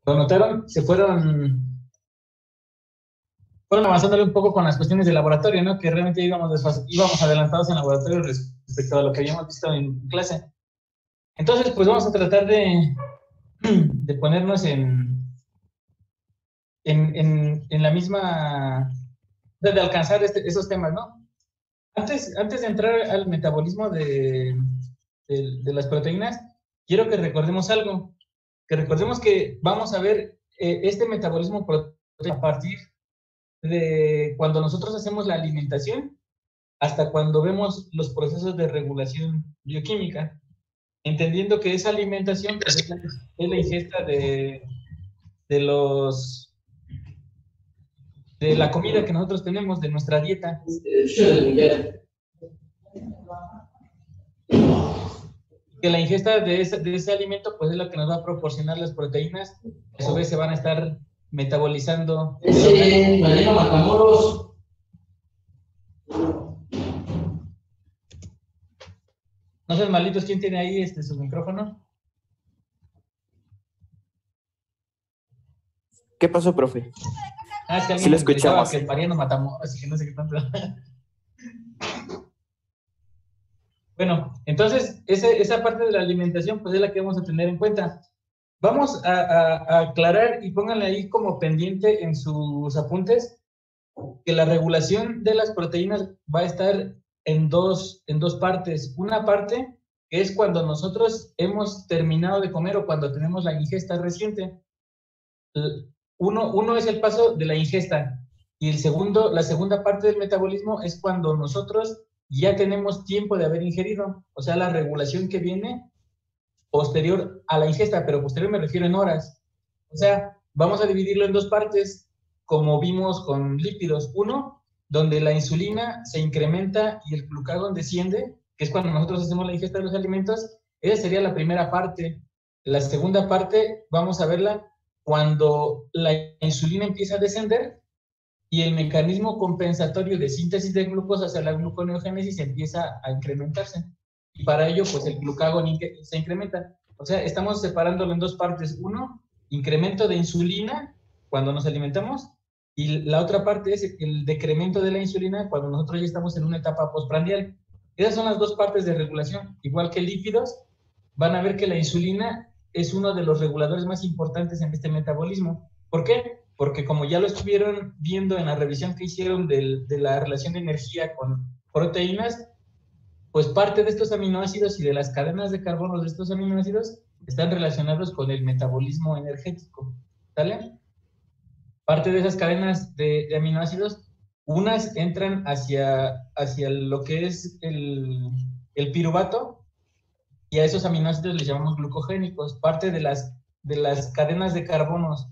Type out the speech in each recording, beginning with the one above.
lo notaron, fueron avanzándole un poco con las cuestiones de laboratorio, ¿no? Que realmente íbamos adelantados en laboratorio respecto a lo que habíamos visto en clase. Entonces, pues vamos a tratar de ponernos en la misma, de alcanzar esos temas, ¿no? Antes de entrar al metabolismo de las proteínas, quiero que recordemos algo, que recordemos que vamos a ver este metabolismo proteico a partir de cuando nosotros hacemos la alimentación hasta cuando vemos los procesos de regulación bioquímica, entendiendo que esa alimentación pues, es la ingesta de la comida que nosotros tenemos, de nuestra dieta. Que la ingesta de ese alimento pues es lo que nos va a proporcionar las proteínas, a su vez se van a estar metabolizando. Mariano Matamoros. No sean malitos, ¿quién tiene ahí su micrófono? ¿Qué pasó, profe? Es que alguien sí lo escuchamos. Que Mariano Matamoros, así que no sé qué tanto. Bueno, entonces, esa parte de la alimentación, pues es la que vamos a tener en cuenta. Vamos a aclarar y pónganle ahí como pendiente en sus apuntes que la regulación de las proteínas va a estar en dos partes. Una parte que es cuando nosotros hemos terminado de comer o cuando tenemos la ingesta reciente. Uno es el paso de la ingesta y la segunda parte del metabolismo es cuando nosotros ya tenemos tiempo de haber ingerido, o sea, la regulación que viene posterior a la ingesta, pero posterior me refiero en horas. O sea, vamos a dividirlo en dos partes, como vimos con lípidos. Uno, donde la insulina se incrementa y el glucagón desciende, que es cuando nosotros hacemos la ingesta de los alimentos. Esa sería la primera parte. La segunda parte vamos a verla cuando la insulina empieza a descender y el mecanismo compensatorio de síntesis de glucosa hacia la gluconeogénesis empieza a incrementarse. Y para ello, pues el glucagón se incrementa. O sea, estamos separándolo en dos partes. Uno, incremento de insulina cuando nos alimentamos, y la otra parte es el decremento de la insulina cuando nosotros ya estamos en una etapa postprandial. Esas son las dos partes de regulación. Igual que lípidos, van a ver que la insulina es uno de los reguladores más importantes en este metabolismo. ¿Por qué? Porque como ya lo estuvieron viendo en la revisión que hicieron de la relación de energía con proteínas, pues parte de estos aminoácidos y de las cadenas de carbono de estos aminoácidos están relacionados con el metabolismo energético, ¿sale? Parte de esas cadenas de aminoácidos, unas entran hacia lo que es el piruvato, y a esos aminoácidos les llamamos glucogénicos. Parte de las cadenas de carbonos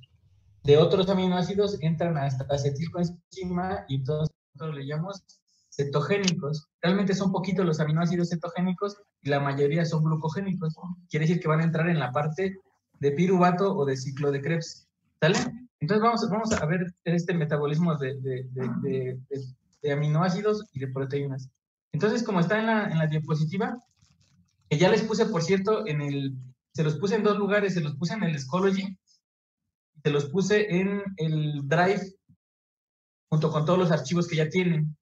de otros aminoácidos entran hasta acetilcoenzima y entonces nosotros le llamamos cetogénicos. Realmente son poquitos los aminoácidos cetogénicos y la mayoría son glucogénicos. Quiere decir que van a entrar en la parte de piruvato o de ciclo de Krebs. ¿Sale? Entonces vamos a ver este metabolismo de aminoácidos y de proteínas. Entonces, como está en la diapositiva, que ya les puse, por cierto, se los puse en dos lugares, se los puse en el Schoology, se los puse en el Drive, junto con todos los archivos que ya tienen.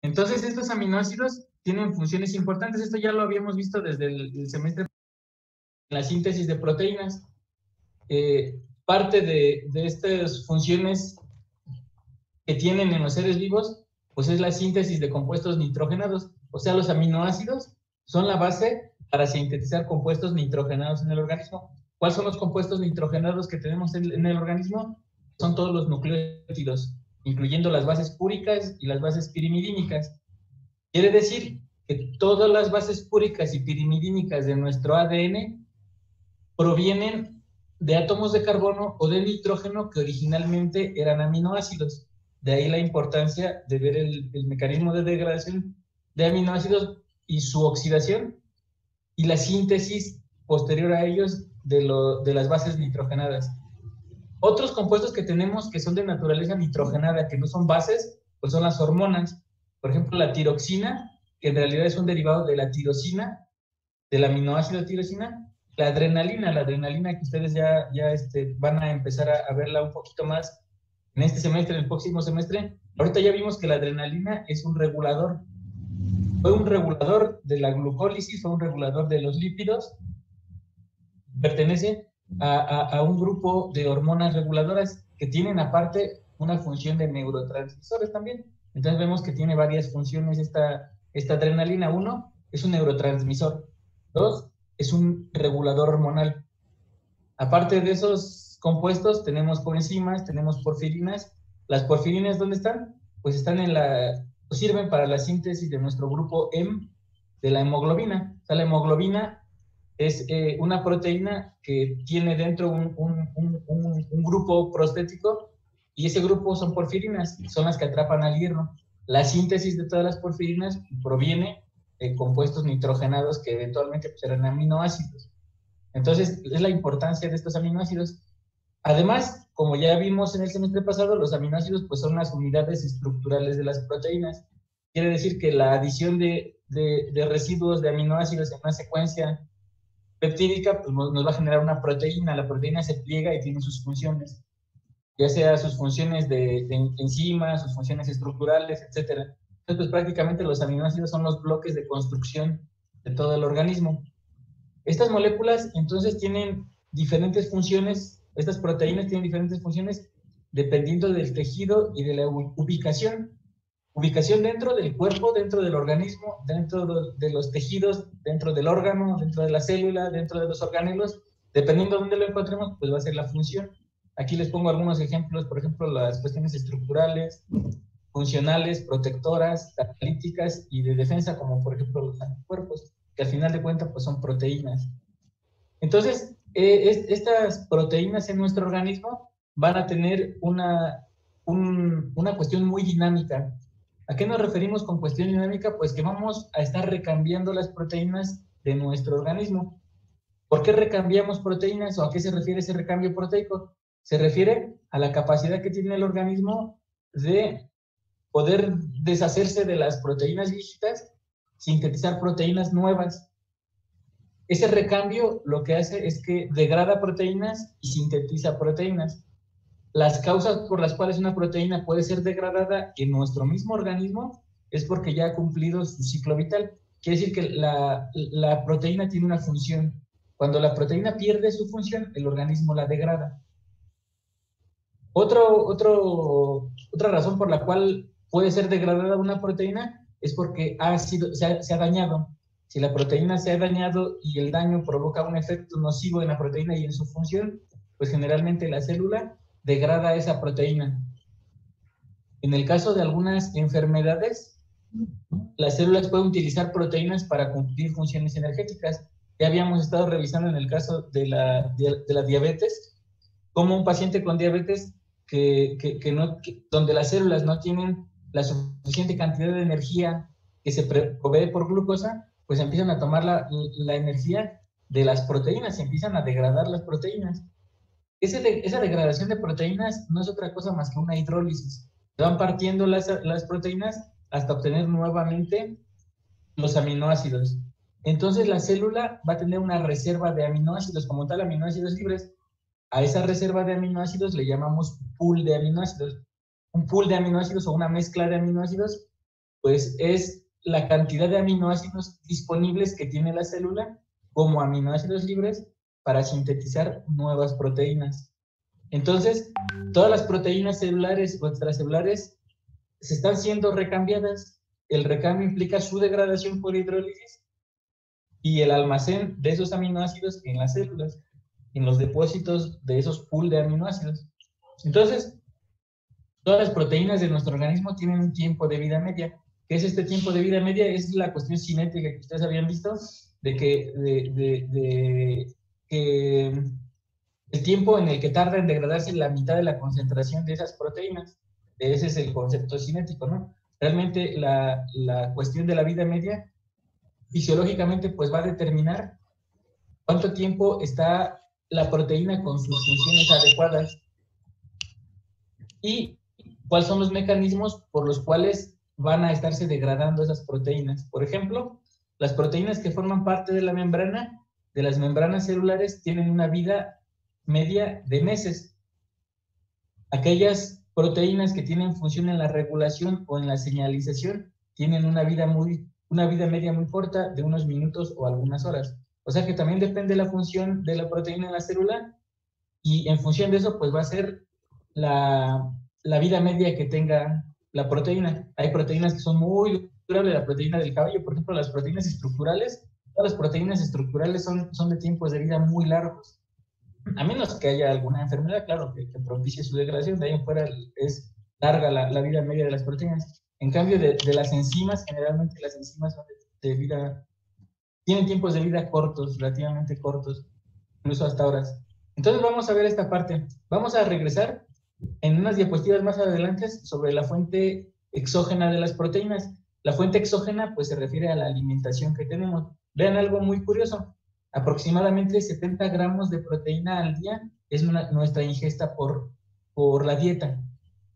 Entonces, estos aminoácidos tienen funciones importantes. Esto ya lo habíamos visto desde el semestre en la síntesis de proteínas. Parte de estas funciones que tienen en los seres vivos, pues es la síntesis de compuestos nitrogenados. O sea, los aminoácidos son la base para sintetizar compuestos nitrogenados en el organismo. ¿Cuáles son los compuestos nitrogenados que tenemos en el organismo? Son todos los nucleótidos, incluyendo las bases púricas y las bases pirimidínicas. Quiere decir que todas las bases púricas y pirimidínicas de nuestro ADN provienen de átomos de carbono o de nitrógeno que originalmente eran aminoácidos. De ahí la importancia de ver el mecanismo de degradación de aminoácidos y su oxidación y la síntesis posterior a ellos de las bases nitrogenadas. Otros compuestos que tenemos que son de naturaleza nitrogenada, que no son bases, pues son las hormonas. Por ejemplo, la tiroxina, que en realidad es un derivado de la tirosina, del aminoácido tirosina, La adrenalina que ustedes ya van a empezar a verla un poquito más en este semestre, en el próximo semestre. Ahorita ya vimos que la adrenalina es un regulador. Fue un regulador de la glucólisis, fue un regulador de los lípidos. Pertenece a un grupo de hormonas reguladoras que tienen aparte una función de neurotransmisores también. Entonces vemos que tiene varias funciones esta adrenalina. 1, es un neurotransmisor. 2, es un regulador hormonal. Aparte de esos compuestos, tenemos coenzimas, tenemos porfirinas. ¿Las porfirinas dónde están? Pues están pues sirven para la síntesis de nuestro grupo M de la hemoglobina. O sea, la hemoglobina es una proteína que tiene dentro un grupo prostético, y ese grupo son porfirinas, son las que atrapan al hierro. La síntesis de todas las porfirinas proviene de compuestos nitrogenados que eventualmente pues, eran aminoácidos. Entonces, es la importancia de estos aminoácidos. Además, como ya vimos en el semestre pasado, los aminoácidos pues, son las unidades estructurales de las proteínas. Quiere decir que la adición de residuos de aminoácidos en una secuencia peptídica pues, nos va a generar una proteína. La proteína se pliega y tiene sus funciones, ya sea sus funciones de enzima, sus funciones estructurales, etc. Entonces, pues, prácticamente los aminoácidos son los bloques de construcción de todo el organismo. Estas moléculas, entonces, tienen diferentes funciones, estas proteínas tienen diferentes funciones dependiendo del tejido y de la ubicación. Ubicación dentro del cuerpo, dentro del organismo, dentro de los tejidos, dentro del órgano, dentro de la célula, dentro de los organelos. Dependiendo de dónde lo encontremos, pues va a ser la función. Aquí les pongo algunos ejemplos, por ejemplo, las cuestiones estructurales, funcionales, protectoras, catalíticas y de defensa, como por ejemplo los anticuerpos, que al final de cuentas pues son proteínas. Entonces, estas proteínas en nuestro organismo van a tener una cuestión muy dinámica. ¿A qué nos referimos con cuestión dinámica? Pues que vamos a estar recambiando las proteínas de nuestro organismo. ¿Por qué recambiamos proteínas o a qué se refiere ese recambio proteico? Se refiere a la capacidad que tiene el organismo de poder deshacerse de las proteínas viejitas, sintetizar proteínas nuevas. Ese recambio lo que hace es que degrada proteínas y sintetiza proteínas. Las causas por las cuales una proteína puede ser degradada en nuestro mismo organismo es porque ya ha cumplido su ciclo vital. Quiere decir que la proteína tiene una función. Cuando la proteína pierde su función, el organismo la degrada. Otra razón por la cual puede ser degradada una proteína es porque se ha dañado. Si la proteína se ha dañado y el daño provoca un efecto nocivo en la proteína y en su función, pues generalmente la célula degrada esa proteína. En el caso de algunas enfermedades, las células pueden utilizar proteínas para cumplir funciones energéticas. Ya habíamos estado revisando en el caso de la diabetes, como un paciente con diabetes donde las células no tienen la suficiente cantidad de energía que se provee por glucosa, pues empiezan a tomar la energía de las proteínas, empiezan a degradar las proteínas. Esa degradación de proteínas no es otra cosa más que una hidrólisis. Se van partiendo las proteínas hasta obtener nuevamente los aminoácidos. Entonces la célula va a tener una reserva de aminoácidos, como tal, aminoácidos libres. A esa reserva de aminoácidos le llamamos pool de aminoácidos. Un pool de aminoácidos o una mezcla de aminoácidos, pues es la cantidad de aminoácidos disponibles que tiene la célula como aminoácidos libres para sintetizar nuevas proteínas. Entonces, todas las proteínas celulares o extracelulares se están siendo recambiadas. El recambio implica su degradación por hidrólisis y el almacén de esos aminoácidos en las células, en los depósitos de esos pool de aminoácidos. Entonces, todas las proteínas de nuestro organismo tienen un tiempo de vida media. ¿Qué es este tiempo de vida media? Es la cuestión cinética que ustedes habían visto, de que el tiempo en el que tarda en degradarse la mitad de la concentración de esas proteínas. Ese es el concepto cinético, ¿no? Realmente la cuestión de la vida media, fisiológicamente, pues va a determinar cuánto tiempo está la proteína con sus funciones adecuadas y cuáles son los mecanismos por los cuales van a estarse degradando esas proteínas. Por ejemplo, las proteínas que forman parte de la membrana de las membranas celulares tienen una vida media de meses. Aquellas proteínas que tienen función en la regulación o en la señalización tienen una vida media muy corta de unos minutos o algunas horas. O sea que también depende de la función de la proteína en la célula y en función de eso pues va a ser la vida media que tenga la proteína. Hay proteínas que son muy durables, la proteína del cabello, por ejemplo, las proteínas estructurales. Todas las proteínas estructurales son de tiempos de vida muy largos. A menos que haya alguna enfermedad, claro, que propicie su degradación, de ahí en fuera es larga la vida media de las proteínas. En cambio, de las enzimas, generalmente las enzimas son de vida, tienen tiempos de vida cortos, relativamente cortos, incluso hasta horas. Entonces vamos a ver esta parte. Vamos a regresar en unas diapositivas más adelante sobre la fuente exógena de las proteínas. La fuente exógena pues se refiere a la alimentación que tenemos. Vean algo muy curioso. Aproximadamente 70 gramos de proteína al día es nuestra ingesta por la dieta.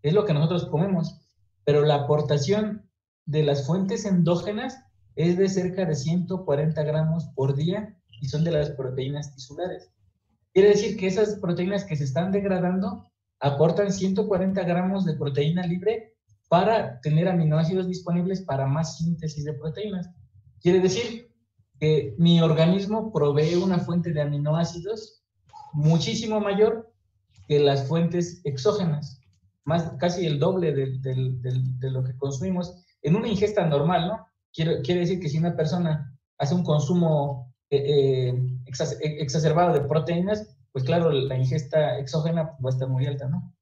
Es lo que nosotros comemos. Pero la aportación de las fuentes endógenas es de cerca de 140 gramos por día y son de las proteínas tisulares. Quiere decir que esas proteínas que se están degradando aportan 140 gramos de proteína libre para tener aminoácidos disponibles para más síntesis de proteínas. Quiere decir que mi organismo provee una fuente de aminoácidos muchísimo mayor que las fuentes exógenas, casi el doble de lo que consumimos en una ingesta normal, ¿no? Quiere decir que si una persona hace un consumo exacerbado de proteínas, pues claro, la ingesta exógena va a estar muy alta, ¿no?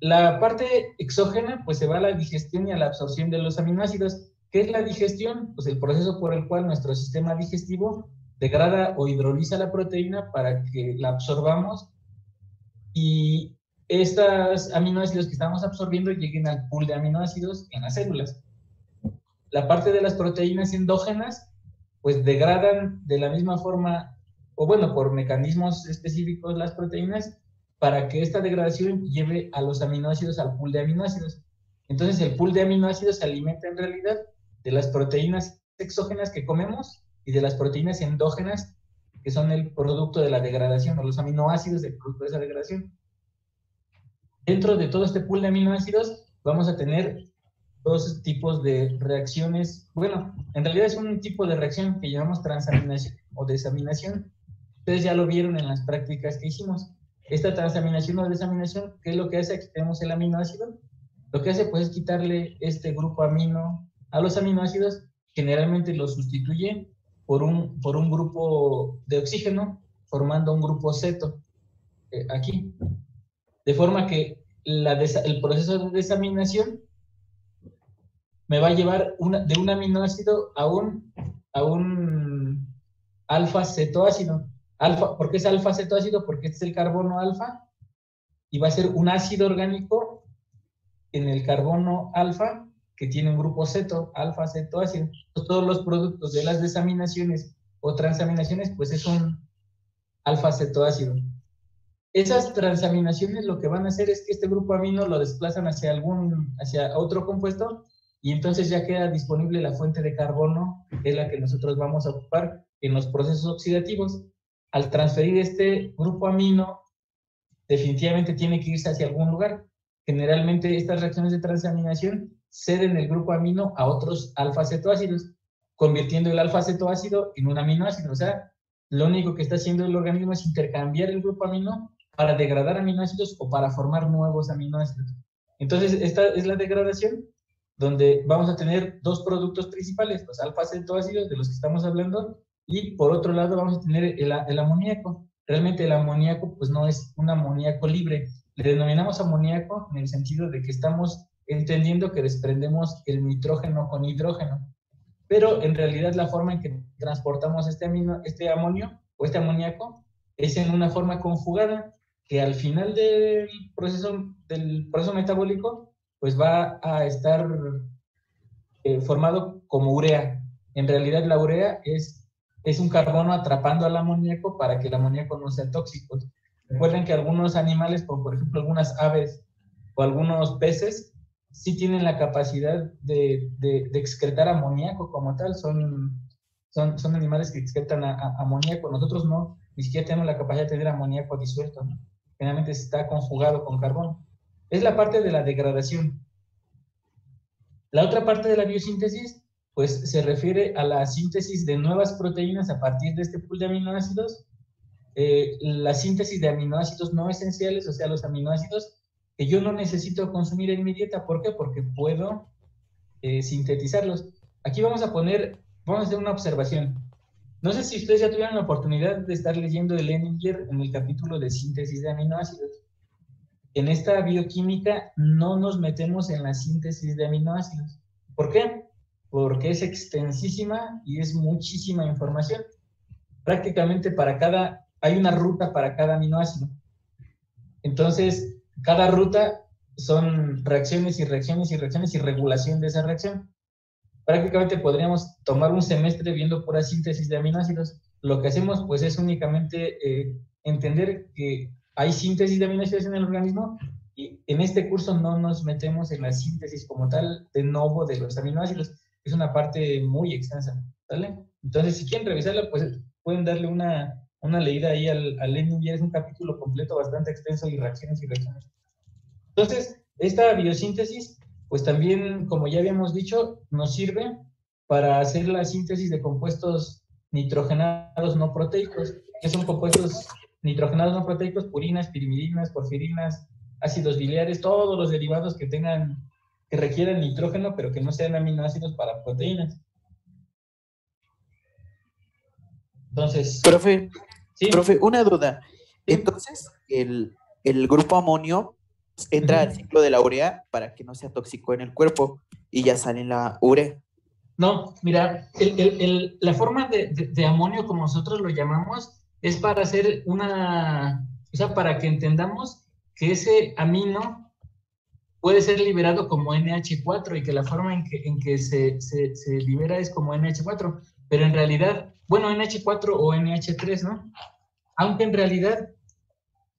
La parte exógena, pues se va a la digestión y a la absorción de los aminoácidos. ¿Qué es la digestión? Pues el proceso por el cual nuestro sistema digestivo degrada o hidroliza la proteína para que la absorbamos y estos aminoácidos que estamos absorbiendo lleguen al pool de aminoácidos en las células. La parte de las proteínas endógenas, pues degradan de la misma forma, o bueno, por mecanismos específicos las proteínas, para que esta degradación lleve a los aminoácidos al pool de aminoácidos. Entonces el pool de aminoácidos se alimenta en realidad de las proteínas exógenas que comemos y de las proteínas endógenas que son el producto de la degradación, o los aminoácidos del producto de esa degradación. Dentro de todo este pool de aminoácidos vamos a tener dos tipos de reacciones. Bueno, en realidad es un tipo de reacción que llamamos transaminación o desaminación. Ustedes ya lo vieron en las prácticas que hicimos. Esta transaminación o desaminación, ¿qué es lo que hace? Aquí tenemos el aminoácido. Lo que hace pues es quitarle este grupo amino a los aminoácidos. Generalmente lo sustituye por un grupo de oxígeno, formando un grupo ceto aquí. De forma que el proceso de desaminación me va a llevar de un aminoácido a un alfa-cetoácido. ¿Por qué es alfa-cetoácido? Porque este es el carbono alfa y va a ser un ácido orgánico en el carbono alfa que tiene un grupo ceto, alfa-cetoácido. Todos los productos de las desaminaciones o transaminaciones, pues es un alfa-cetoácido. Esas transaminaciones lo que van a hacer es que este grupo amino lo desplazan hacia otro compuesto y entonces ya queda disponible la fuente de carbono, que es la que nosotros vamos a ocupar en los procesos oxidativos. Al transferir este grupo amino, definitivamente tiene que irse hacia algún lugar. Generalmente estas reacciones de transaminación ceden el grupo amino a otros alfa-cetoácidos, convirtiendo el alfa-cetoácido en un aminoácido. O sea, lo único que está haciendo el organismo es intercambiar el grupo amino para degradar aminoácidos o para formar nuevos aminoácidos. Entonces, esta es la degradación, donde vamos a tener dos productos principales, los alfa-cetoácidos de los que estamos hablando, y por otro lado vamos a tener el amoníaco. Realmente el amoníaco pues no es un amoníaco libre, le denominamos amoníaco en el sentido de que estamos entendiendo que desprendemos el nitrógeno con hidrógeno, pero en realidad la forma en que transportamos este amonio o este amoníaco es en una forma conjugada que al final del proceso metabólico pues va a estar formado como urea. En realidad la urea es un carbono atrapando al amoníaco para que el amoníaco no sea tóxico. Recuerden que algunos animales, como por ejemplo algunas aves o algunos peces, sí tienen la capacidad de excretar amoníaco como tal, son son animales que excretan amoníaco. Nosotros no, ni siquiera tenemos la capacidad de tener amoníaco disuelto, ¿no? Generalmente está conjugado con carbono. Es la parte de la degradación. La otra parte de la biosíntesis, pues se refiere a la síntesis de nuevas proteínas a partir de este pool de aminoácidos. La síntesis de aminoácidos no esenciales, o sea, los aminoácidos que yo no necesito consumir en mi dieta. ¿Por qué? Porque puedo sintetizarlos. Aquí vamos a hacer una observación. No sé si ustedes ya tuvieron la oportunidad de estar leyendo el Leninger en el capítulo de síntesis de aminoácidos. En esta bioquímica no nos metemos en la síntesis de aminoácidos. ¿Por qué? Porque es extensísima y es muchísima información. Prácticamente hay una ruta para cada aminoácido. Entonces, cada ruta son reacciones y reacciones y reacciones y regulación de esa reacción. Prácticamente podríamos tomar un semestre viendo pura síntesis de aminoácidos. Lo que hacemos, pues, es únicamente entender que hay síntesis de aminoácidos en el organismo y en este curso no nos metemos en la síntesis como tal de novo de los aminoácidos. Es una parte muy extensa, ¿vale? Entonces, si quieren revisarla, pues pueden darle una leída ahí al Leninger. Es un capítulo completo bastante extenso y reacciones y reacciones. Entonces, esta biosíntesis, pues también, como ya habíamos dicho, nos sirve para hacer la síntesis de compuestos nitrogenados no proteicos. ¿Qué son compuestos nitrogenados no proteicos? Purinas, pirimidinas, porfirinas, ácidos biliares, todos los derivados que requieran nitrógeno, pero que no sean aminoácidos para proteínas. Entonces, Profe, ¿sí? profe, una duda. ¿Sí? Entonces, el grupo amonio entra al ciclo de la urea para que no sea tóxico en el cuerpo y ya sale en la urea. No, mira, la forma de amonio, como nosotros lo llamamos, es para hacer o sea, para que entendamos que ese amino puede ser liberado como NH4 y que la forma en que se libera es como NH4, pero en realidad, bueno, NH4 o NH3, ¿no? Aunque en realidad,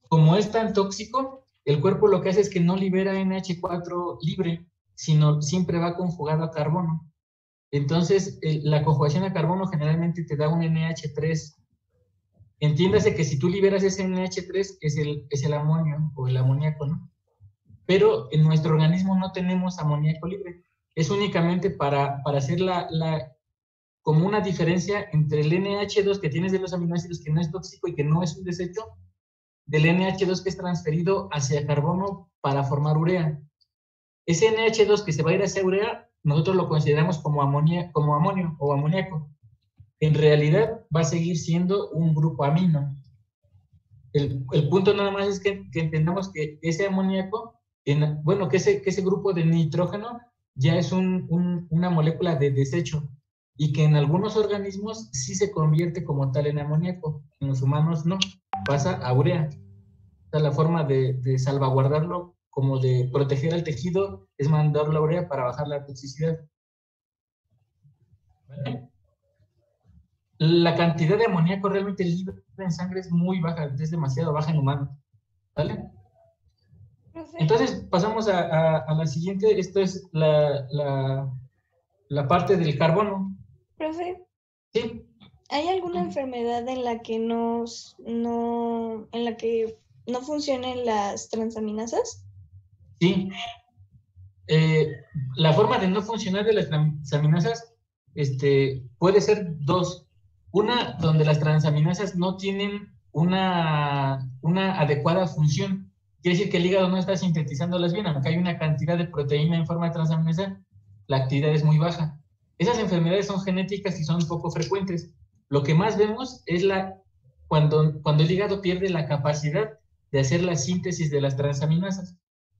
como es tan tóxico, el cuerpo lo que hace es que no libera NH4 libre, sino siempre va conjugado a carbono. Entonces, la conjugación a carbono generalmente te da un NH3. Entiéndase que si tú liberas ese NH3 es el amonio o el amoníaco, ¿no? Pero en nuestro organismo no tenemos amoníaco libre. Es únicamente para hacer como una diferencia entre el NH2 que tienes de los aminoácidos que no es tóxico y que no es un desecho, del NH2 que es transferido hacia carbono para formar urea. Ese NH2 que se va a ir hacia urea, nosotros lo consideramos como amonio o amoníaco. En realidad va a seguir siendo un grupo amino. El punto nada más es que entendamos que ese amoníaco, que ese grupo de nitrógeno ya es una molécula de desecho y que en algunos organismos sí se convierte como tal en amoníaco. En los humanos no, pasa a urea. O sea, la forma de salvaguardarlo, como de proteger al tejido, es mandarlo a urea para bajar la toxicidad. ¿Vale? La cantidad de amoníaco realmente libre en sangre es muy baja, es demasiado baja en humanos. ¿Vale? Entonces pasamos a la siguiente. Esto es la parte del carbono. Profe, ¿Sí? ¿hay alguna enfermedad en la que no funcionen las transaminasas? Sí. La forma de no funcionar de las transaminasas puede ser dos. Una, donde las transaminasas no tienen una adecuada función. Quiere decir que el hígado no está sintetizándolas bien, aunque hay una cantidad de proteína en forma de transaminasa, la actividad es muy baja. Esas enfermedades son genéticas y son poco frecuentes. Lo que más vemos es cuando el hígado pierde la capacidad de hacer la síntesis de las transaminasas.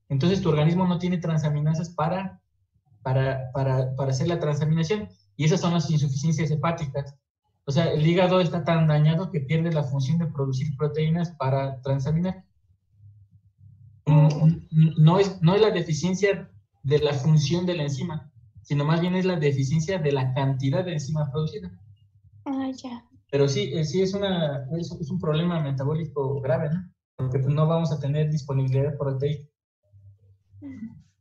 Entonces tu organismo no tiene transaminasas para hacer la transaminación, y esas son las insuficiencias hepáticas. O sea, el hígado está tan dañado que pierde la función de producir proteínas para transaminar. No es la deficiencia de la función de la enzima, sino más bien es la deficiencia de la cantidad de enzima producida. Ah, ya. Pero sí, es un problema metabólico grave, ¿no? Porque pues, no vamos a tener disponibilidad proteica.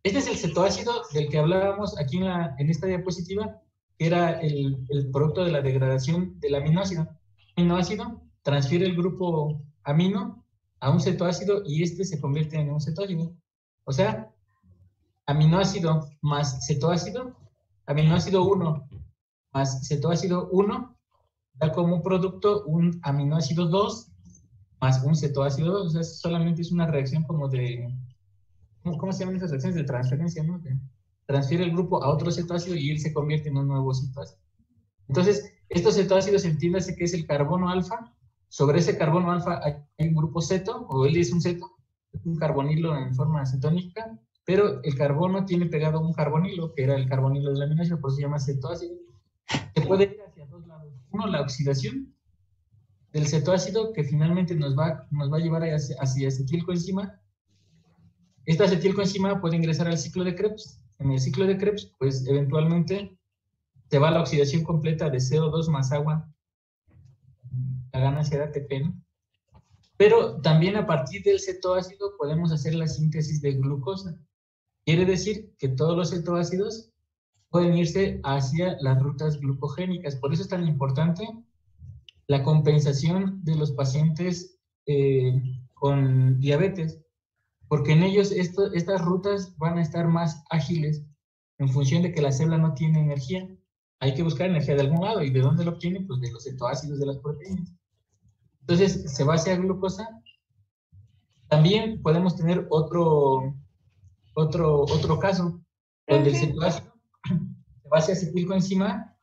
Este es el cetoácido del que hablábamos aquí en esta diapositiva. que era el producto de la degradación del aminoácido. El aminoácido transfiere el grupo amino a un cetoácido y este se convierte en un cetoácido. O sea, aminoácido más cetoácido, aminoácido 1 más cetoácido 1, da como producto un aminoácido 2 más un cetoácido 2. O sea, solamente es una reacción como de, ¿cómo se llaman esas reacciones de transferencia, no? Que transfiere el grupo a otro cetoácido y él se convierte en un nuevo cetoácido. Entonces, estos cetoácidos, entiéndase que es el carbono alfa. Sobre ese carbono alfa hay un grupo ceto, o él es un ceto, un carbonilo en forma cetónica, pero el carbono tiene pegado un carbonilo, que era el carbonilo del aminoácido, por eso se llama cetoácido. Se puede ir hacia dos lados. Uno, la oxidación del cetoácido, que finalmente nos va a llevar hacia acetilcoenzima. Esta acetilcoenzima puede ingresar al ciclo de Krebs. En el ciclo de Krebs, pues eventualmente se va la oxidación completa de CO2 más agua, la ganancia de ATP, ¿no? Pero también a partir del cetoácido podemos hacer la síntesis de glucosa. Quiere decir que todos los cetoácidos pueden irse hacia las rutas glucogénicas. Por eso es tan importante la compensación de los pacientes con diabetes, porque en ellos estas rutas van a estar más ágiles en función de que la célula no tiene energía. Hay que buscar energía de algún lado. ¿Y de dónde lo obtiene? Pues de los cetoácidos de las proteínas. Entonces, se va hacia glucosa. También podemos tener otro caso, donde el cetoácido se va hacia acetilcoenzima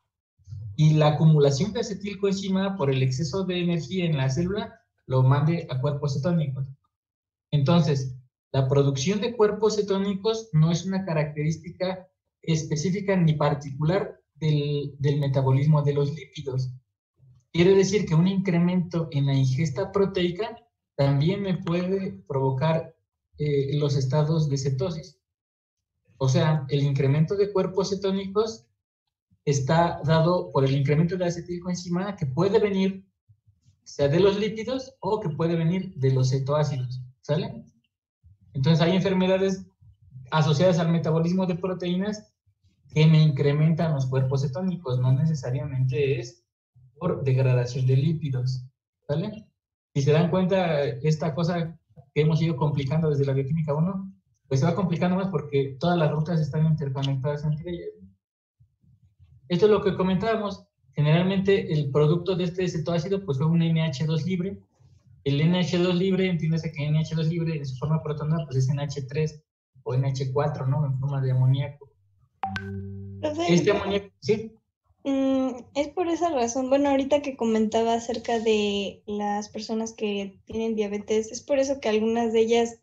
y la acumulación de acetilcoenzima por el exceso de energía en la célula lo mande a cuerpos cetónicos. Entonces, la producción de cuerpos cetónicos no es una característica específica ni particular del metabolismo de los lípidos. Quiere decir que un incremento en la ingesta proteica también me puede provocar los estados de cetosis. O sea, el incremento de cuerpos cetónicos está dado por el incremento de acetilcoenzima que puede venir sea de los lípidos o que puede venir de los cetoácidos, ¿sale? Entonces hay enfermedades asociadas al metabolismo de proteínas que me incrementan los cuerpos cetónicos, no necesariamente es por degradación de lípidos, ¿sale? Si se dan cuenta, esta cosa que hemos ido complicando desde la bioquímica 1, pues se va complicando más porque todas las rutas están interconectadas entre ellas. Esto es lo que comentábamos. Generalmente el producto de este cetoácido pues fue un NH2 libre. El NH2 libre, entiéndase que NH2 libre en su forma protonal pues es NH3 o NH4, ¿no? En forma de amoníaco. Este amoníaco, ¿sí? Es por esa razón, bueno, ahorita que comentaba acerca de las personas que tienen diabetes, es por eso que algunas de ellas,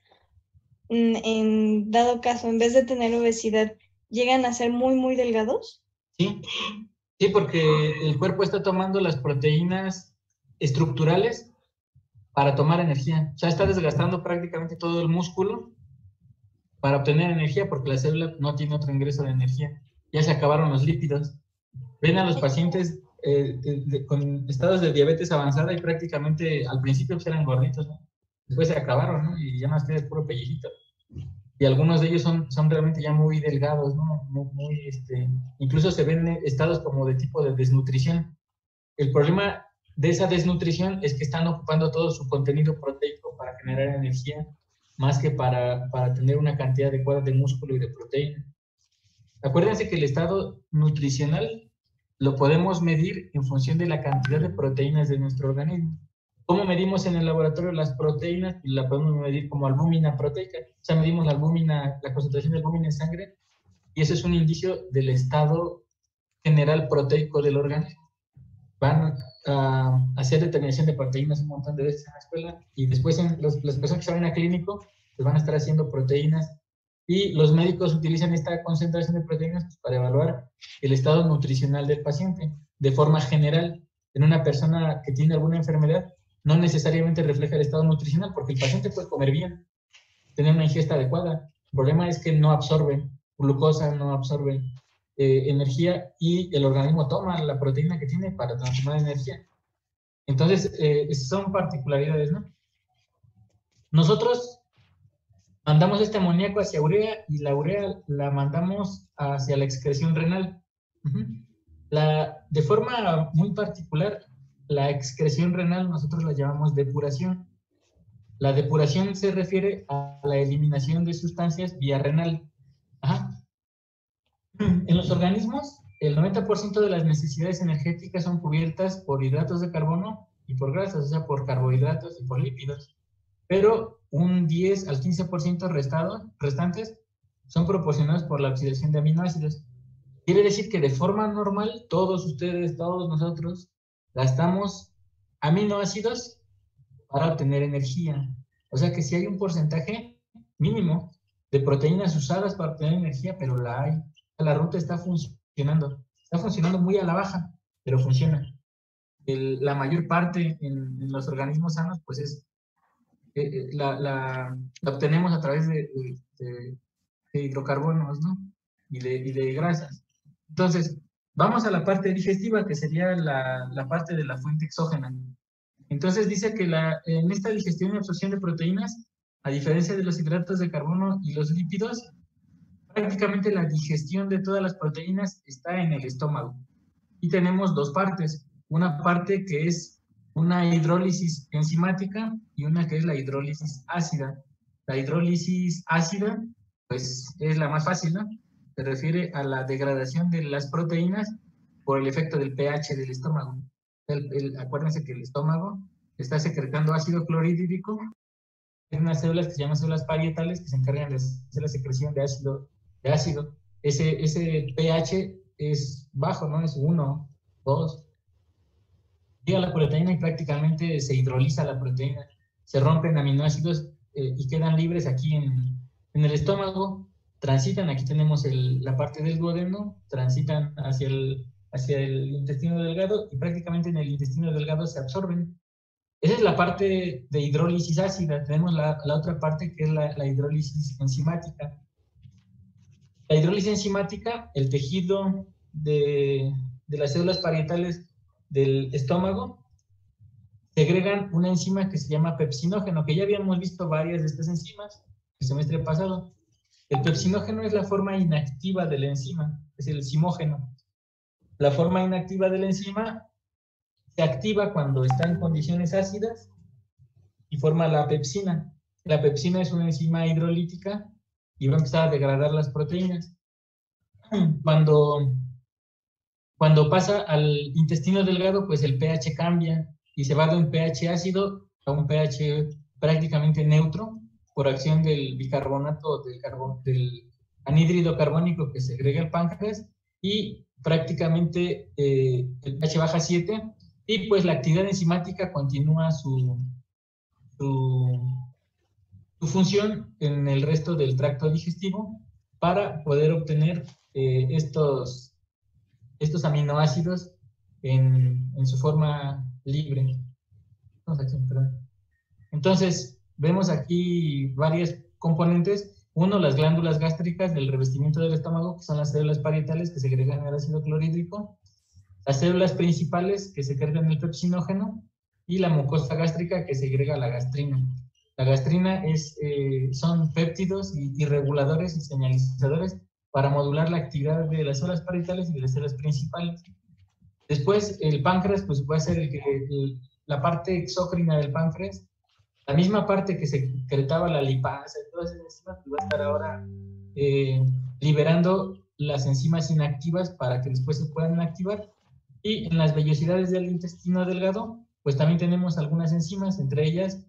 en dado caso, en vez de tener obesidad, llegan a ser muy, muy delgados. Sí, sí, porque el cuerpo está tomando las proteínas estructurales para tomar energía. O sea, está desgastando prácticamente todo el músculo para obtener energía porque la célula no tiene otro ingreso de energía. Ya se acabaron los lípidos. Ven a los pacientes con estados de diabetes avanzada y prácticamente al principio pues eran gorditos, ¿no? Después se acabaron, ¿no? Y ya más queda el puro pellejito. Y algunos de ellos son realmente ya muy delgados, ¿no? Incluso se ven estados como de tipo de desnutrición. El problema de esa desnutrición es que están ocupando todo su contenido proteico para generar energía, más que para tener una cantidad adecuada de músculo y de proteína. Acuérdense que el estado nutricional lo podemos medir en función de la cantidad de proteínas de nuestro organismo. ¿Cómo medimos en el laboratorio las proteínas? La podemos medir como albúmina proteica. O sea, medimos la concentración de albúmina en sangre, y eso es un indicio del estado general proteico del organismo. Van a hacer determinación de proteínas un montón de veces en la escuela, y después las personas que salen a clínico pues van a estar haciendo proteínas, y los médicos utilizan esta concentración de proteínas pues, para evaluar el estado nutricional del paciente de forma general. En una persona que tiene alguna enfermedad no necesariamente refleja el estado nutricional, porque el paciente puede comer bien, tener una ingesta adecuada. El problema es que no absorbe glucosa, no absorbe energía, y el organismo toma la proteína que tiene para transformar en energía. Entonces, son particularidades, ¿no? Nosotros mandamos este amoníaco hacia urea y la urea la mandamos hacia la excreción renal. De forma muy particular, la excreción renal nosotros la llamamos depuración. La depuración se refiere a la eliminación de sustancias vía renal. Ajá. En los organismos, el 90% de las necesidades energéticas son cubiertas por hidratos de carbono y por grasas, o sea, por carbohidratos y por lípidos. Pero un 10 al 15% restantes son proporcionados por la oxidación de aminoácidos. Quiere decir que de forma normal, todos ustedes, todos nosotros, gastamos aminoácidos para obtener energía. O sea que si hay un porcentaje mínimo de proteínas usadas para obtener energía, pero la hay. La ruta está funcionando muy a la baja, pero funciona. La mayor parte en los organismos sanos, pues es, la obtenemos a través de hidrocarbonos, ¿no? Y de grasas. Entonces, vamos a la parte digestiva, que sería la parte de la fuente exógena. Entonces dice que en esta digestión y absorción de proteínas, a diferencia de los hidratos de carbono y los lípidos, prácticamente la digestión de todas las proteínas está en el estómago. Y tenemos dos partes. Una parte que es una hidrólisis enzimática y una que es la hidrólisis ácida. La hidrólisis ácida, pues es la más fácil, ¿no? Se refiere a la degradación de las proteínas por el efecto del pH del estómago. Acuérdense que el estómago está secretando ácido clorhídrico. Hay unas células que se llaman células parietales que se encargan de hacer la secreción de ácido. Ese pH es bajo, ¿no? Es 1, 2. Llega la proteína y prácticamente se hidroliza la proteína. Se rompen aminoácidos y quedan libres aquí en el estómago. Transitan, aquí tenemos la parte del duodeno, transitan hacia el intestino delgado y prácticamente en el intestino delgado se absorben. Esa es la parte de hidrólisis ácida. Tenemos la otra parte que es la hidrólisis enzimática. La hidrólisis enzimática, el tejido de las células parietales del estómago, segregan una enzima que se llama pepsinógeno, que ya habíamos visto varias de estas enzimas el semestre pasado. El pepsinógeno es la forma inactiva de la enzima, es el zimógeno. La forma inactiva de la enzima se activa cuando está en condiciones ácidas y forma la pepsina. La pepsina es una enzima hidrolítica y va a empezar a degradar las proteínas. Cuando pasa al intestino delgado, pues el pH cambia y se va de un pH ácido a un pH prácticamente neutro por acción del bicarbonato del anhídrido carbónico que segrega el páncreas, y prácticamente el pH baja a 7 y pues la actividad enzimática continúa su función en el resto del tracto digestivo para poder obtener estos aminoácidos en su forma libre. Entonces, vemos aquí varias componentes. Uno, las glándulas gástricas del revestimiento del estómago, que son las células parietales que segregan el ácido clorhídrico, las células principales que secretan el pepsinógeno y la mucosa gástrica que segrega la gastrina. La gastrina son péptidos y reguladores y señalizadores para modular la actividad de las células parietales y de las células principales. Después, el páncreas pues va a ser la parte exócrina del páncreas, la misma parte que secretaba la lipasa y todas esas enzimas, que va a estar ahora liberando las enzimas inactivas para que después se puedan activar. Y en las vellosidades del intestino delgado, pues también tenemos algunas enzimas, entre ellas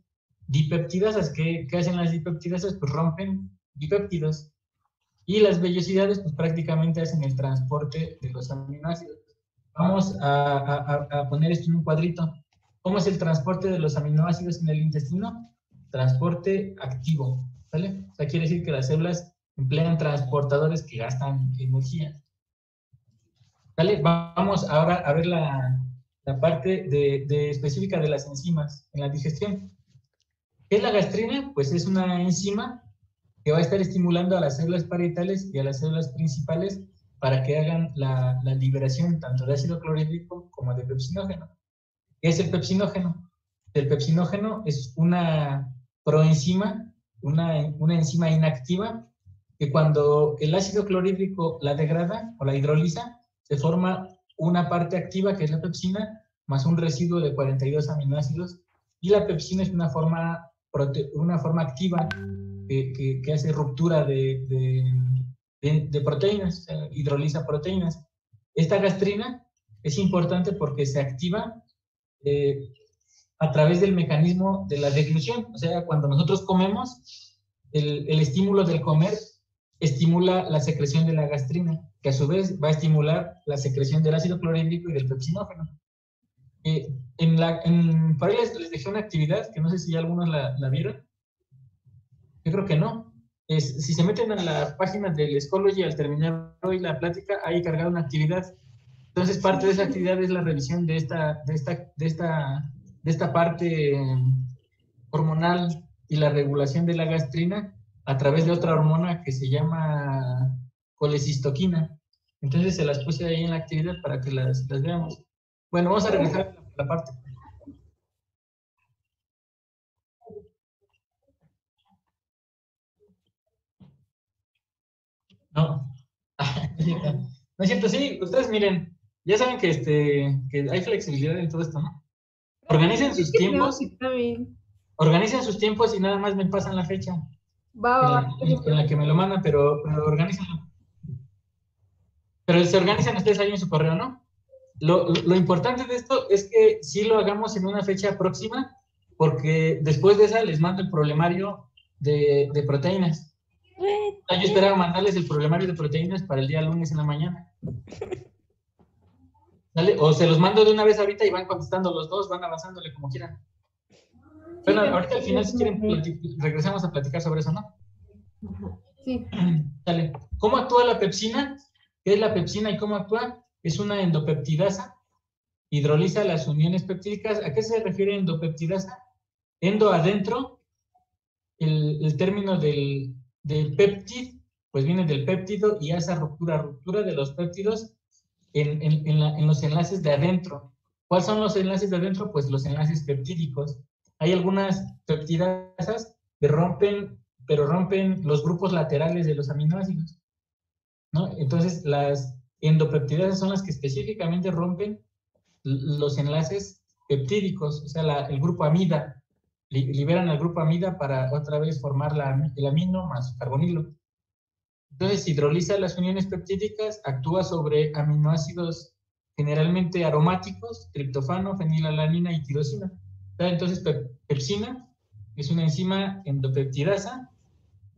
dipeptidasas. ¿Qué hacen las dipeptidasas? Pues rompen dipéptidos. Y las vellosidades, pues prácticamente hacen el transporte de los aminoácidos. Vamos a poner esto en un cuadrito. ¿Cómo es el transporte de los aminoácidos en el intestino? Transporte activo, ¿vale? O sea, quiere decir que las células emplean transportadores que gastan energía. ¿Vale? Vamos ahora a ver la parte específica de las enzimas en la digestión. ¿Qué es la gastrina? Pues es una enzima que va a estar estimulando a las células parietales y a las células principales para que hagan la liberación tanto de ácido clorhídrico como de pepsinógeno. ¿Qué es el pepsinógeno? El pepsinógeno es una proenzima, una enzima inactiva, que cuando el ácido clorhídrico la degrada o la hidroliza, se forma una parte activa, que es la pepsina, más un residuo de 42 aminoácidos, y la pepsina es una forma activa que hace ruptura de proteínas, hidroliza proteínas. Esta gastrina es importante porque se activa a través del mecanismo de la deglución. O sea, cuando nosotros comemos, el estímulo del comer estimula la secreción de la gastrina, que a su vez va a estimular la secreción del ácido clorhídrico y del pepsinógeno. Por ahí les dejé una actividad que no sé si ya algunos la vieron. Yo creo que no. Si se meten a la página del Schoology al terminar hoy la plática, hay cargada una actividad. Entonces, parte de esa actividad es la revisión de esta parte hormonal y la regulación de la gastrina a través de otra hormona que se llama colecistoquina. Entonces, se las puse ahí en la actividad para que las veamos. Bueno, vamos a regresar a la parte. No. No es cierto, sí, ustedes miren, ya saben que hay flexibilidad en todo esto, ¿no? Organicen sus tiempos. Organicen sus tiempos y nada más me pasan la fecha en la que me lo mandan, pero organícenlo. Pero se organizan ustedes ahí en su correo, ¿no? Lo importante de esto es que sí lo hagamos en una fecha próxima, porque después de esa les mando el problemario de proteínas. Yo esperaba mandarles el problemario de proteínas para el día lunes en la mañana. ¿Vale? O se los mando de una vez ahorita y van contestando los dos, van avanzándole como quieran. Bueno, ahorita al final, si quieren, regresamos a platicar sobre eso, ¿no? Sí. Dale. ¿Cómo actúa la pepsina? ¿Qué es la pepsina y cómo actúa? Es una endopeptidasa. Hidroliza las uniones peptídicas. ¿A qué se refiere endopeptidasa? Endo adentro, el término del péptid, pues viene del péptido y hace ruptura de los péptidos en los enlaces de adentro. ¿Cuáles son los enlaces de adentro? Pues los enlaces peptídicos. Hay algunas peptidasas que rompen los grupos laterales de los aminoácidos, ¿no? Entonces, las endopeptidasas son las que específicamente rompen los enlaces peptídicos, o sea, el grupo amida. Liberan al grupo amida para otra vez formar el amino más carbonilo. Entonces, hidroliza las uniones peptídicas, actúa sobre aminoácidos generalmente aromáticos, triptofano, fenilalanina y tirosina. Entonces, pepsina es una enzima endopeptidasa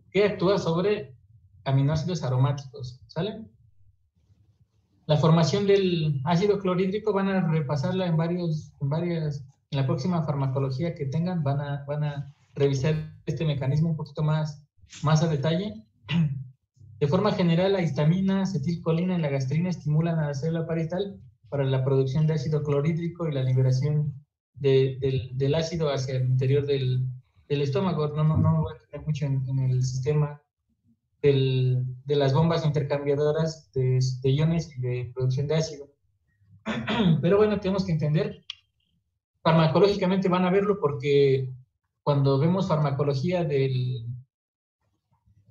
que actúa sobre aminoácidos aromáticos, ¿sale? La formación del ácido clorhídrico van a repasarla en la próxima farmacología que tengan, van a revisar este mecanismo un poquito más a detalle. De forma general, la histamina, acetilcolina y la gastrina estimulan a la célula parietal para la producción de ácido clorhídrico y la liberación del ácido hacia el interior del estómago. No voy a tener mucho en el sistema de las bombas intercambiadoras de iones y de producción de ácido. Pero bueno, tenemos que entender, farmacológicamente van a verlo porque cuando vemos farmacología del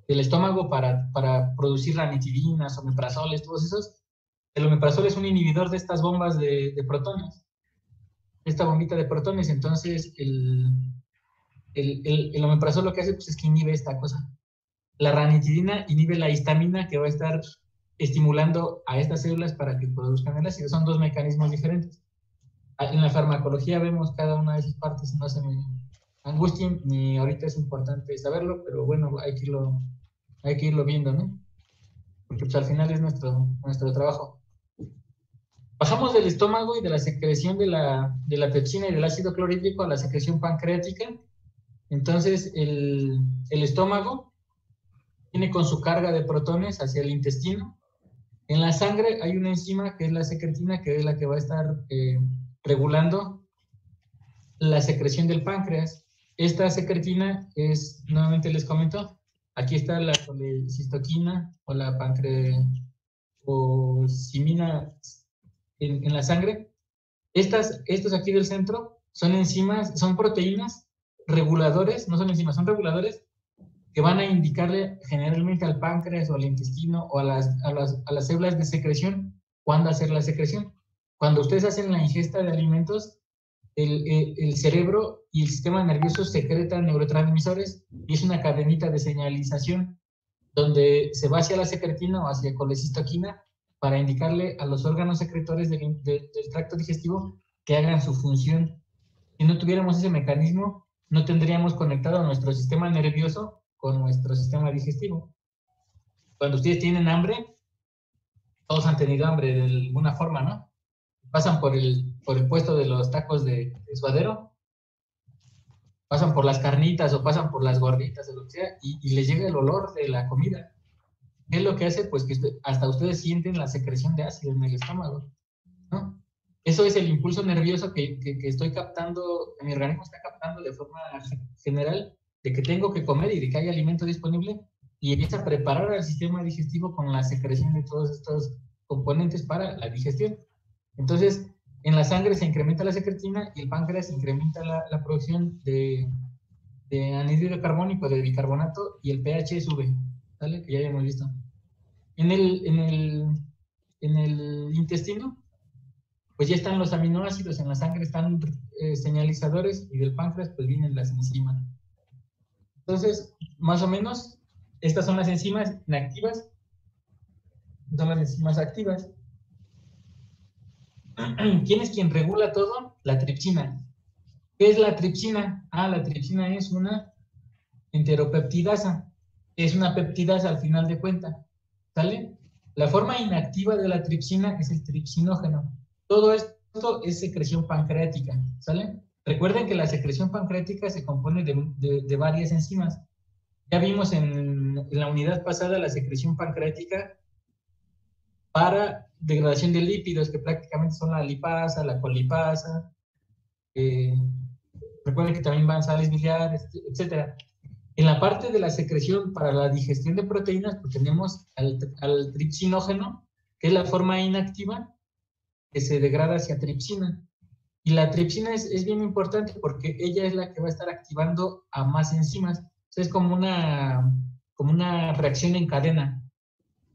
estómago para producir ranitidinas, omeprazoles, todos esos, el omeprazol es un inhibidor de estas bombas de protones, esta bombita de protones. Entonces el omeprazol lo que hace pues, es que inhibe esta cosa. La ranitidina inhibe la histamina que va a estar estimulando a estas células para que produzcan el ácido. Son dos mecanismos diferentes. En la farmacología vemos cada una de esas partes, no se me angustien, ni ahorita es importante saberlo, pero bueno, hay que irlo viendo, ¿no? Porque pues, al final es nuestro trabajo. Pasamos del estómago y de la secreción de la pepsina y del ácido clorhídrico a la secreción pancreática. Entonces, el estómago viene con su carga de protones hacia el intestino. En la sangre hay una enzima que es la secretina, que es la que va a estar regulando la secreción del páncreas. Esta secretina es, nuevamente les comento, aquí está la colecistoquina o la pancreosimina en la sangre. Estos aquí del centro son enzimas, son proteínas reguladores, no son enzimas, son reguladores que van a indicarle generalmente al páncreas o al intestino o a las células de secreción cuándo hacer la secreción. cuando ustedes hacen la ingesta de alimentos, el cerebro y el sistema nervioso secretan neurotransmisores y es una cadenita de señalización donde se va hacia la secretina o hacia colecistoquina para indicarle a los órganos secretores del tracto digestivo que hagan su función. Si no tuviéramos ese mecanismo, no tendríamos conectado nuestro sistema nervioso con nuestro sistema digestivo. Cuando ustedes tienen hambre, todos han tenido hambre de alguna forma, ¿no? Pasan por el puesto de los tacos de suadero, pasan por las carnitas o pasan por las gorditas o lo que sea, y les llega el olor de la comida. ¿Qué es lo que hace? Pues que hasta ustedes sienten la secreción de ácido en el estómago, ¿no? Eso es el impulso nervioso que estoy captando, que mi organismo está captando de forma general, de que tengo que comer y de que hay alimento disponible, y empieza a preparar al sistema digestivo con la secreción de todos estos componentes para la digestión. Entonces, en la sangre se incrementa la secretina y el páncreas incrementa la producción de anhídrido carbónico, de bicarbonato, y el pH sube, ¿vale? Que ya habíamos visto. En el intestino, pues ya están los aminoácidos, en la sangre están señalizadores, y del páncreas pues vienen las enzimas. Entonces, más o menos, estas son las enzimas inactivas, son las enzimas activas. ¿Quién es quien regula todo? La tripsina. ¿Qué es la tripsina? La tripsina es una enteropeptidasa. Es una peptidasa al final de cuentas, ¿sale? La forma inactiva de la tripsina es el tripsinógeno. Todo esto es secreción pancreática, ¿sale? Recuerden que la secreción pancreática se compone de varias enzimas. Ya vimos en la unidad pasada la secreción pancreática para degradación de lípidos, que prácticamente son la lipasa, la colipasa. Recuerden que también van sales biliares, etc. En la parte de la secreción para la digestión de proteínas, pues tenemos al tripsinógeno, que es la forma inactiva, que se degrada hacia tripsina. Y la tripsina es bien importante porque ella es la que va a estar activando a más enzimas. O sea, es como una reacción en cadena.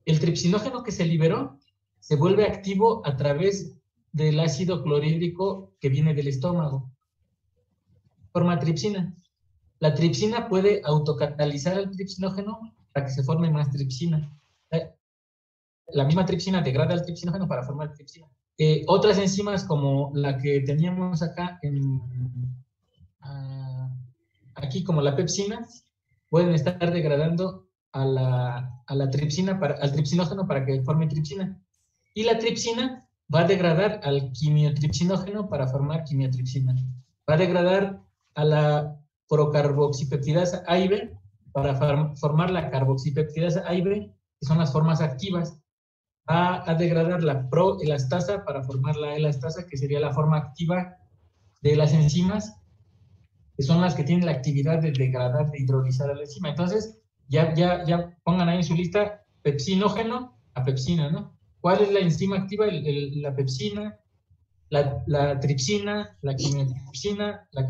El tripsinógeno que se liberó se vuelve activo a través del ácido clorhídrico que viene del estómago. Forma tripsina. La tripsina puede autocatalizar al tripsinógeno para que se forme más tripsina. La misma tripsina degrada al tripsinógeno para formar tripsina. Otras enzimas como la que teníamos acá, aquí como la pepsina, pueden estar degradando a la tripsina, al tripsinógeno para que forme tripsina. Y la tripsina va a degradar al quimiotripsinógeno para formar quimiotripsina. Va a degradar a la procarboxipeptidasa A y B para formar la carboxipeptidasa A y B, que son las formas activas. Va a degradar la proelastasa para formar la elastasa, que sería la forma activa de las enzimas, que son las que tienen la actividad de degradar, de hidrolizar a la enzima. Entonces, ya pongan ahí en su lista pepsinógeno a pepsina, ¿no? ¿Cuál es la enzima activa? La pepsina, la tripsina, la quimiotripsina, la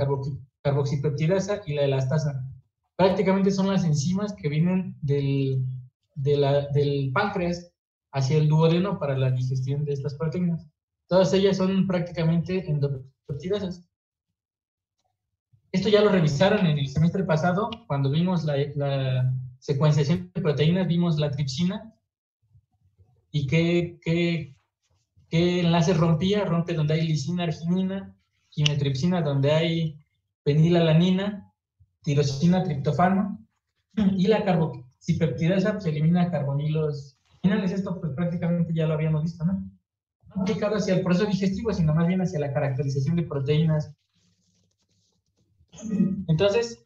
carboxipeptidasa y la elastasa. Prácticamente son las enzimas que vienen del páncreas hacia el duodeno para la digestión de estas proteínas. Todas ellas son prácticamente endopeptidasas. Esto ya lo revisaron en el semestre pasado, cuando vimos la secuenciación de proteínas, vimos la tripsina y qué enlaces rompía. Rompe donde hay lisina, arginina, quimiotripsina donde hay fenilalanina, tirosina, triptofano, y la carboxipeptidasa pues elimina carbonilos finales. Esto pues prácticamente ya lo habíamos visto, ¿no? No aplicado hacia el proceso digestivo, sino más bien hacia la caracterización de proteínas. Entonces,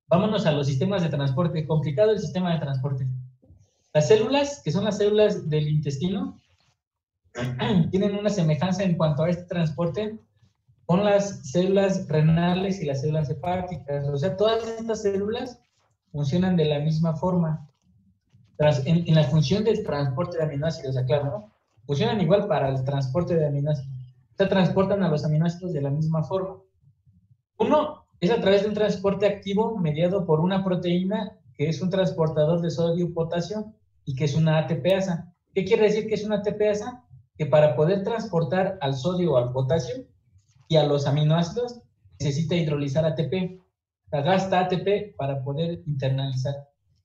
vámonos a los sistemas de transporte. Complicado el sistema de transporte. Las células, que son las células del intestino, tienen una semejanza en cuanto a este transporte con las células renales y las células hepáticas. O sea, todas estas células funcionan de la misma forma. En la función del transporte de aminoácidos, claro, ¿no? Funcionan igual para el transporte de aminoácidos. O sea, transportan a los aminoácidos de la misma forma. Uno es a través de un transporte activo mediado por una proteína que es un transportador de sodio y potasio y que es una ATPasa. ¿Qué quiere decir que es una ATPasa? que para poder transportar al sodio o al potasio y a los aminoácidos necesita hidrolizar ATP. O sea, gasta ATP para poder internalizar.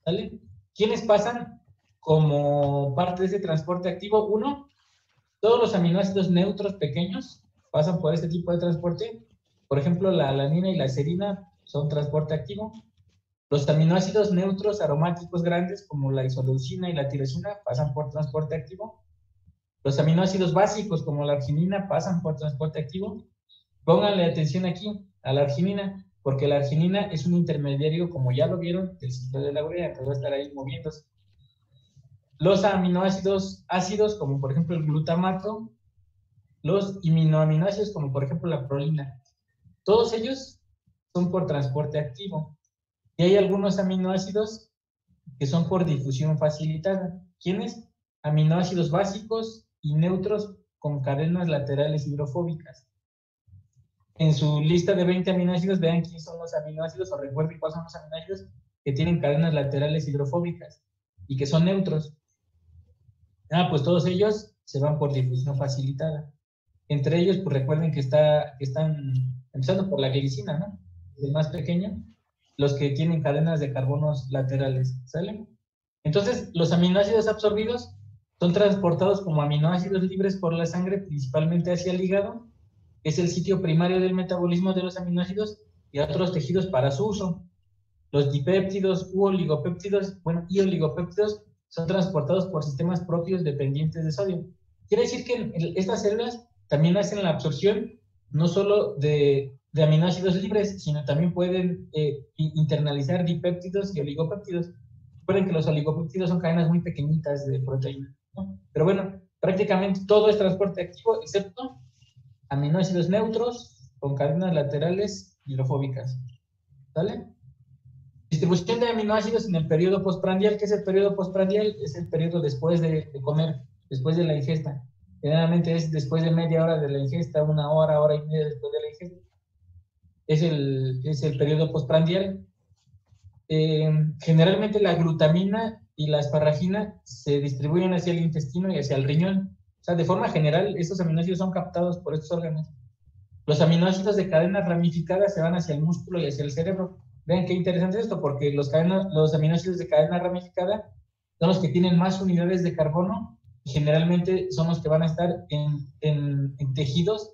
¿Sale? ¿Quiénes pasan como parte de ese transporte activo? Uno, todos los aminoácidos neutros pequeños pasan por este tipo de transporte. Por ejemplo, la alanina y la serina son transporte activo. Los aminoácidos neutros aromáticos grandes, como la isoleucina y la tirosina, pasan por transporte activo. Los aminoácidos básicos, como la arginina, pasan por transporte activo. Pónganle atención aquí a la arginina, porque la arginina es un intermediario, como ya lo vieron, del ciclo de la urea, que va a estar ahí moviéndose. Los aminoácidos ácidos, como por ejemplo el glutamato, los aminoácidos, como por ejemplo la prolina, todos ellos son por transporte activo. Y hay algunos aminoácidos que son por difusión facilitada. ¿Quiénes? Aminoácidos básicos y neutros con cadenas laterales hidrofóbicas. En su lista de 20 aminoácidos, vean quiénes son los aminoácidos, o recuerden cuáles son los aminoácidos que tienen cadenas laterales hidrofóbicas y que son neutros. Pues todos ellos se van por difusión facilitada. Entre ellos, pues recuerden que están empezando por la glicina, ¿no? El más pequeño, los que tienen cadenas de carbonos laterales, ¿sale? Entonces, los aminoácidos absorbidos son transportados como aminoácidos libres por la sangre, principalmente hacia el hígado, que es el sitio primario del metabolismo de los aminoácidos, y a otros tejidos para su uso. Los dipéptidos y oligopéptidos son transportados por sistemas propios dependientes de sodio. Quiere decir que estas células también hacen la absorción no solo de aminoácidos libres, sino también pueden internalizar dipéptidos y oligopéptidos. Recuerden que los oligopéptidos son cadenas muy pequeñitas de proteína, ¿no? Pero bueno, prácticamente todo es transporte activo, excepto aminoácidos neutros con cadenas laterales hidrofóbicas. ¿Sale? Distribución de aminoácidos en el periodo postprandial. ¿Qué es el periodo postprandial? Es el periodo después de comer, después de la ingesta. Generalmente es después de media hora de la ingesta, una hora, hora y media después de la ingesta. Es el periodo postprandial. Generalmente la glutamina y la asparagina se distribuyen hacia el intestino y hacia el riñón. O sea, de forma general, estos aminoácidos son captados por estos órganos. Los aminoácidos de cadenas ramificadas se van hacia el músculo y hacia el cerebro. Vean qué interesante esto, porque los aminoácidos de cadena ramificada son los que tienen más unidades de carbono y generalmente son los que van a estar en tejidos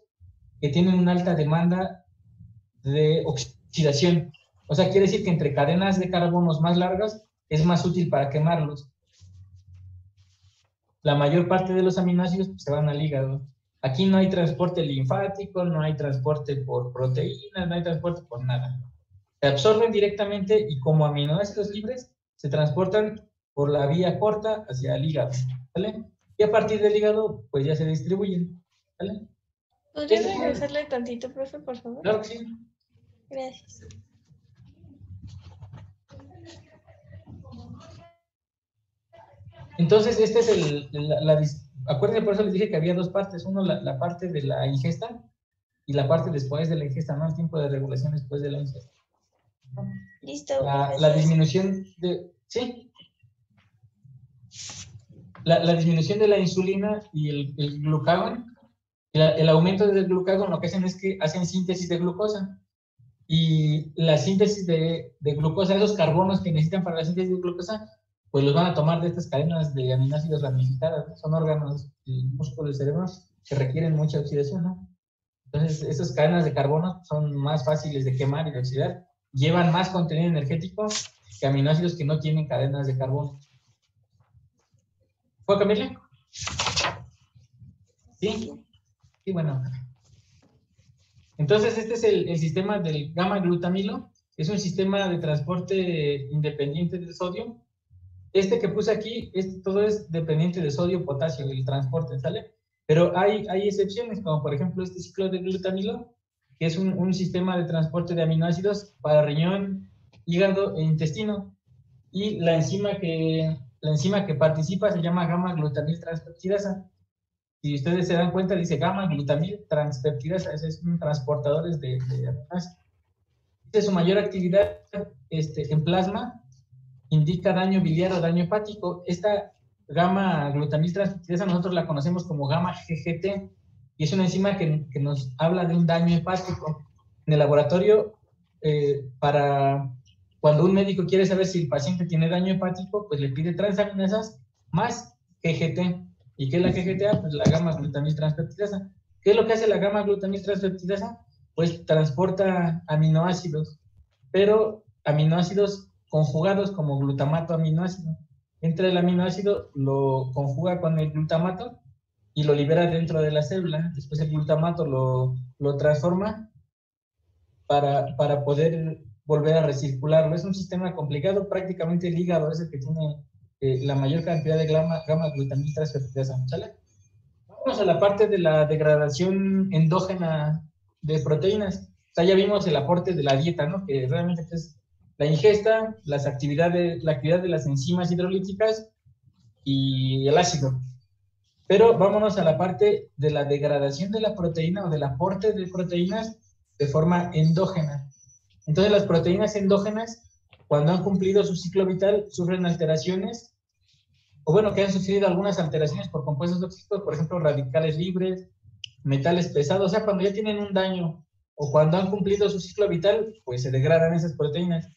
que tienen una alta demanda de oxidación. O sea, quiere decir que entre cadenas de carbonos más largas es más útil para quemarlos. La mayor parte de los aminoácidos se van al hígado. Aquí no hay transporte linfático, no hay transporte por proteínas, no hay transporte por nada. Se absorben directamente y como aminoácidos libres se transportan por la vía corta hacia el hígado, ¿vale? Y a partir del hígado, pues ya se distribuyen, ¿vale? ¿Podría regresarle tantito, profe, por favor? Claro que sí. Gracias. Entonces, este es acuérdense, por eso les dije que había dos partes. Uno, la parte de la ingesta y la parte después de la ingesta, ¿no? El tiempo de regulación después de la ingesta. Listo. La disminución de... ¿Sí? La disminución de la insulina y el glucagón, el aumento del glucagón, lo que hacen es que hacen síntesis de glucosa. Y la síntesis de glucosa, esos carbonos que necesitan para la síntesis de glucosa, pues los van a tomar de estas cadenas de aminoácidos ramificadas, ¿no? Son órganos del músculo del cerebro que requieren mucha oxidación, ¿no? Entonces, esas cadenas de carbono son más fáciles de quemar y de oxidar, llevan más contenido energético que aminoácidos que no tienen cadenas de carbono. ¿Puedo cambiarle? ¿Sí? Sí, bueno. Entonces, este es el sistema del gamma-glutamilo. Es un sistema de transporte independiente del sodio. Este que puse aquí, todo es dependiente de sodio-potasio, el transporte, ¿sale? Pero hay excepciones, como por ejemplo este ciclo de glutamilo, que es un sistema de transporte de aminoácidos para riñón, hígado e intestino. Y la enzima que participa se llama gamma-glutamil transpeptidasa. Si ustedes se dan cuenta, dice gamma-glutamil transpeptidasa, ese es un transportador de aminoácidos. Su mayor actividad en plasma indica daño biliar o daño hepático. Esta gamma glutamiltransferasa, nosotros la conocemos como gamma GGT, y es una enzima que nos habla de un daño hepático. En el laboratorio, para cuando un médico quiere saber si el paciente tiene daño hepático, pues le pide transaminasas más GGT. ¿Y qué es la GGT? Pues la gamma glutamiltransferasa. ¿Qué es lo que hace la gamma glutamiltransferasa? Pues transporta aminoácidos, pero aminoácidos conjugados como glutamato aminoácido. Entra el aminoácido, lo conjuga con el glutamato y lo libera dentro de la célula. Después el glutamato lo transforma para poder volver a recircularlo. Es un sistema complicado, prácticamente el hígado es el que tiene la mayor cantidad de gamma glutamiltransferasa. ¿Sale? Vamos a la parte de la degradación endógena de proteínas. O sea, ya vimos el aporte de la dieta, ¿no? Que realmente es la ingesta, la actividad de las enzimas hidrolíticas y el ácido. Pero vámonos a la parte de la degradación de la proteína o del aporte de proteínas de forma endógena. Entonces, las proteínas endógenas, cuando han cumplido su ciclo vital, sufren alteraciones, o bueno, que han sufrido algunas alteraciones por compuestos tóxicos, por ejemplo, radicales libres, metales pesados. O sea, cuando ya tienen un daño o cuando han cumplido su ciclo vital, pues se degradan esas proteínas.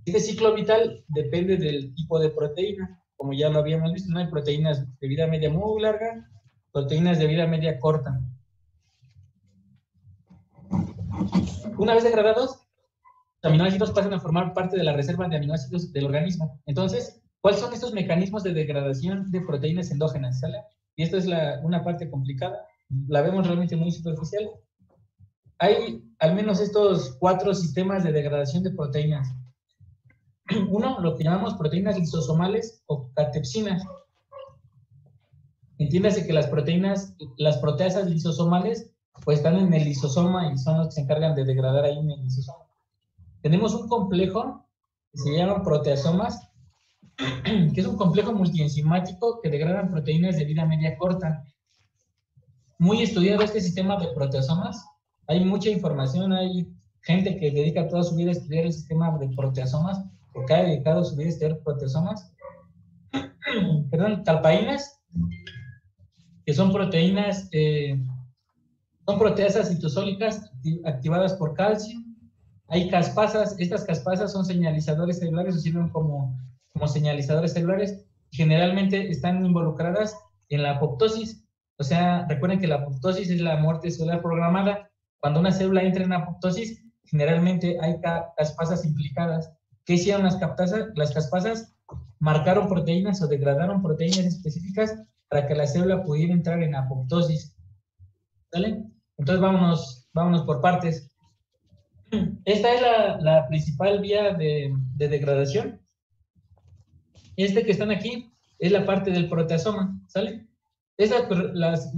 Este ciclo vital depende del tipo de proteína. Como ya lo habíamos visto, no hay proteínas de vida media muy larga, proteínas de vida media corta. Una vez degradados, los aminoácidos pasan a formar parte de la reserva de aminoácidos del organismo. Entonces, ¿cuáles son estos mecanismos de degradación de proteínas endógenas? ¿Sale? Y esta es una parte complicada, la vemos realmente muy superficial. Hay al menos estos 4 sistemas de degradación de proteínas. Uno, lo que llamamos proteínas lisosomales o catepsinas. Entiéndase que las proteasas lisosomales, pues están en el lisosoma y son los que se encargan de degradar ahí en el lisosoma. Tenemos un complejo que se llama proteasomas, que es un complejo multienzimático que degradan proteínas de vida media corta. Muy estudiado este sistema de proteasomas. Hay mucha información, hay gente que dedica toda su vida a estudiar el sistema de proteasomas, porque ha dedicado su vida a estudiar proteasomas. Calpaínas, que son proteínas, son proteasas citosólicas activadas por calcio. Hay caspasas, estas caspasas son señalizadores celulares o sirven como señalizadores celulares. Generalmente están involucradas en la apoptosis. O sea, recuerden que la apoptosis es la muerte celular programada. Cuando una célula entra en apoptosis, generalmente hay caspasas implicadas. ¿Qué hicieron las caspasas? Marcaron proteínas o degradaron proteínas específicas para que la célula pudiera entrar en apoptosis. ¿Vale? Entonces vámonos por partes. Esta es la principal vía de degradación. Este que están aquí es la parte del proteasoma, ¿sale? Las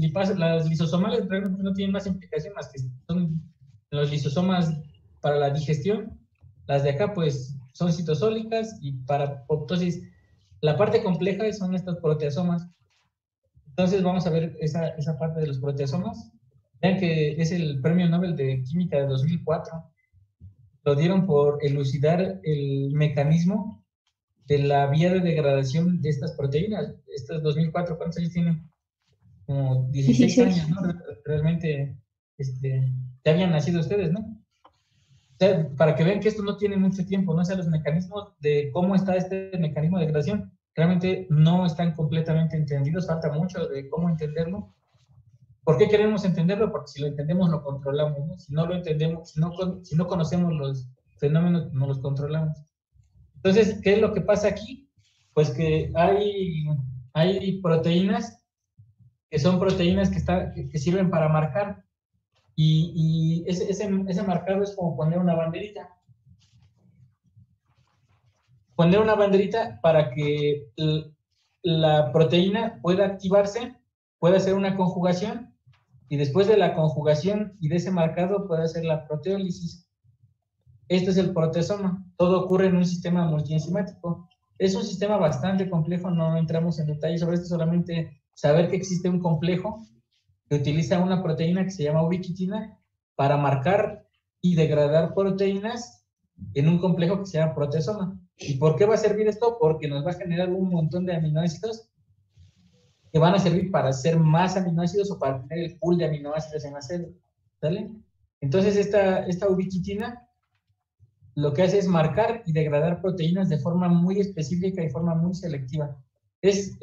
lisosomales realmente no tienen más implicación más que son los lisosomas para la digestión. Las de acá pues son citosólicas y para apoptosis. La parte compleja son estos proteasomas. Entonces vamos a ver esa parte de los proteasomas. Vean que es el premio Nobel de Química de 2004. Lo dieron por elucidar el mecanismo de la vía de degradación de estas proteínas. Estos 2004, ¿cuántos años tienen? Como 16 años, ¿no? Realmente ya habían nacido ustedes, ¿no? O sea, para que vean que esto no tiene mucho tiempo, ¿no? O sea, los mecanismos de cómo está este mecanismo de degradación realmente no están completamente entendidos, falta mucho de cómo entenderlo. ¿Por qué queremos entenderlo? Porque si lo entendemos, lo controlamos, ¿no? Si no lo entendemos, si no conocemos los fenómenos, no los controlamos. Entonces, ¿qué es lo que pasa aquí? Pues que hay proteínas que son proteínas que sirven para marcar, y ese marcado es como poner una banderita. Poner una banderita para que la proteína pueda activarse, pueda hacer una conjugación, y después de la conjugación y de ese marcado puede hacer la proteólisis. Este es el proteasoma. Todo ocurre en un sistema multienzimático. Es un sistema bastante complejo, no entramos en detalle sobre esto, solamente saber que existe un complejo que utiliza una proteína que se llama ubiquitina para marcar y degradar proteínas en un complejo que se llama proteasoma. ¿Y por qué va a servir esto? Porque nos va a generar un montón de aminoácidos que van a servir para hacer más aminoácidos o para tener el pool de aminoácidos en la célula, ¿sale? Entonces esta ubiquitina lo que hace es marcar y degradar proteínas de forma muy específica y forma muy selectiva. Es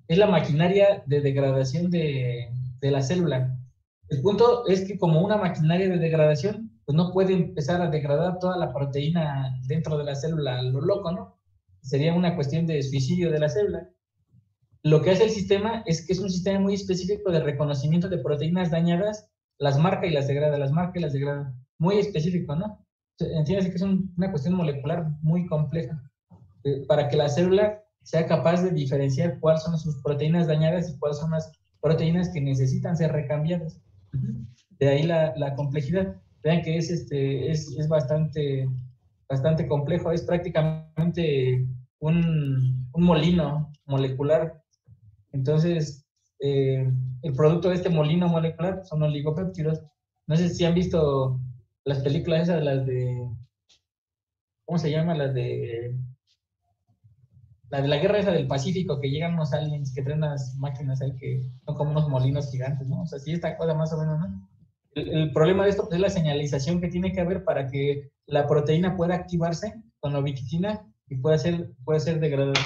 la maquinaria de degradación de la célula. El punto es que como una maquinaria de degradación, pues no puede empezar a degradar toda la proteína dentro de la célula a lo loco, ¿no? Sería una cuestión de suicidio de la célula. Lo que hace el sistema es que es un sistema muy específico de reconocimiento de proteínas dañadas, las marca y las degrada, las marca y las degrada. Muy específico, ¿no? Entiéndase que es una cuestión molecular muy compleja para que la célula sea capaz de diferenciar cuáles son sus proteínas dañadas y cuáles son las proteínas que necesitan ser recambiadas. De ahí la complejidad. Vean que es bastante complejo, es prácticamente un molino molecular. Entonces, el producto de este molino molecular son oligopéptidos. No sé si han visto las películas esas, las de, ¿cómo se llama? Las de la guerra esa del Pacífico, que llegan unos aliens que traen unas máquinas ahí que son como unos molinos gigantes, ¿no? O sea, sí, esta cosa más o menos, ¿no? El problema de esto pues, es la señalización que tiene que haber para que la proteína pueda activarse con la ubiquitina y pueda ser degradada.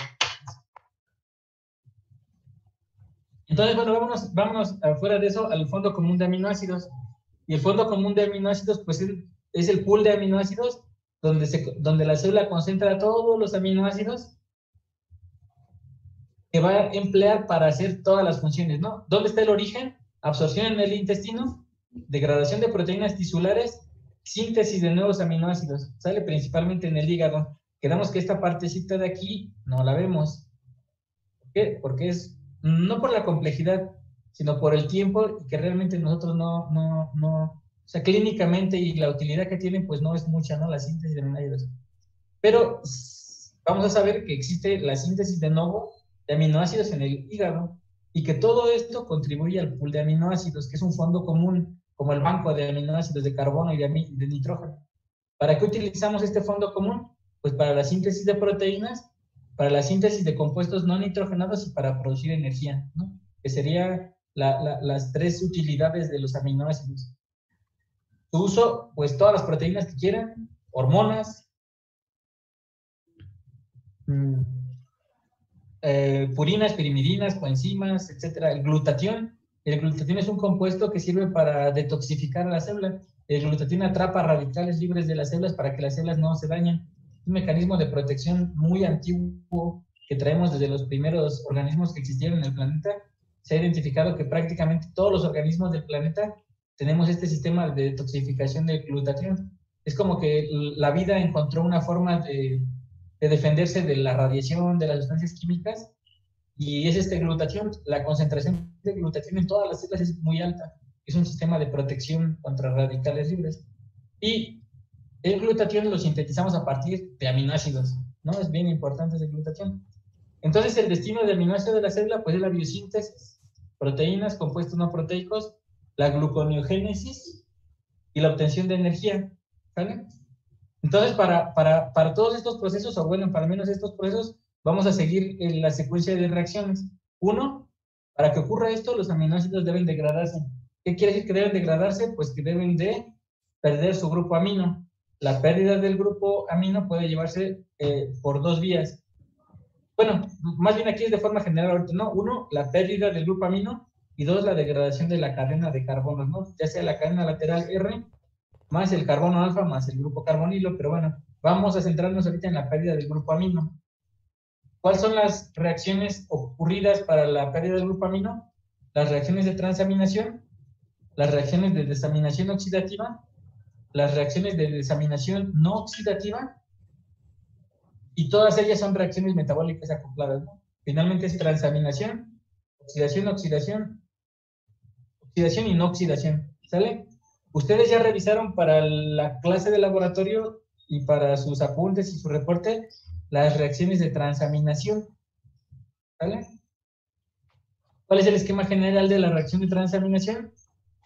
Entonces, bueno, vámonos afuera de eso al fondo común de aminoácidos. Y el fondo común de aminoácidos, pues es el pool de aminoácidos donde la célula concentra todos los aminoácidos que va a emplear para hacer todas las funciones, ¿no? ¿Dónde está el origen? Absorción en el intestino, degradación de proteínas tisulares, síntesis de nuevos aminoácidos. Sale principalmente en el hígado. Quedamos que esta partecita de aquí no la vemos. ¿Por qué? Porque es no por la complejidad, sino por el tiempo que realmente nosotros o sea, clínicamente y la utilidad que tienen, pues no es mucha, ¿no? La síntesis de aminoácidos. Pero vamos a saber que existe la síntesis de nuevo de aminoácidos en el hígado y que todo esto contribuye al pool de aminoácidos, que es un fondo común, como el banco de aminoácidos de carbono y de nitrógeno. ¿Para qué utilizamos este fondo común? Pues para la síntesis de proteínas, para la síntesis de compuestos no nitrogenados y para producir energía, ¿no? Que serían las tres utilidades de los aminoácidos. Su uso, pues todas las proteínas que quieran, hormonas, purinas, pirimidinas, coenzimas, etcétera. El glutatión es un compuesto que sirve para detoxificar a la célula. El glutatión atrapa radicales libres de las células para que las células no se dañen. Es un mecanismo de protección muy antiguo que traemos desde los primeros organismos que existieron en el planeta. Se ha identificado que prácticamente todos los organismos del planeta tenemos este sistema de detoxificación del glutatión. Es como que la vida encontró una forma de defenderse de la radiación, de las sustancias químicas, y es glutatión. La concentración de glutatión en todas las células es muy alta. Es un sistema de protección contra radicales libres. Y el glutatión lo sintetizamos a partir de aminoácidos, ¿no? Es bien importante ese glutatión. Entonces, el destino de aminoácidos de la célula, pues es la biosíntesis, proteínas, compuestos no proteicos, la gluconeogénesis y la obtención de energía, ¿vale? Entonces, para todos estos procesos, o bueno, para menos estos procesos, vamos a seguir la secuencia de reacciones. Uno, para que ocurra esto, los aminoácidos deben degradarse. ¿Qué quiere decir que deben degradarse? Pues que deben de perder su grupo amino. La pérdida del grupo amino puede llevarse por dos vías. Bueno, más bien aquí es de forma general ahorita, ¿no? Uno, la pérdida del grupo amino, y dos, la degradación de la cadena de carbonos, ¿no? Ya sea la cadena lateral R, más el carbono alfa, más el grupo carbonilo, pero bueno, vamos a centrarnos ahorita en la pérdida del grupo amino. ¿Cuáles son las reacciones ocurridas para la pérdida del grupo amino? Las reacciones de transaminación, las reacciones de desaminación oxidativa, las reacciones de desaminación no oxidativa, y todas ellas son reacciones metabólicas acopladas, ¿no? Finalmente es transaminación, oxidación y no oxidación, ¿sale? Ustedes ya revisaron para la clase de laboratorio y para sus apuntes y su reporte las reacciones de transaminación, ¿vale? ¿Cuál es el esquema general de la reacción de transaminación?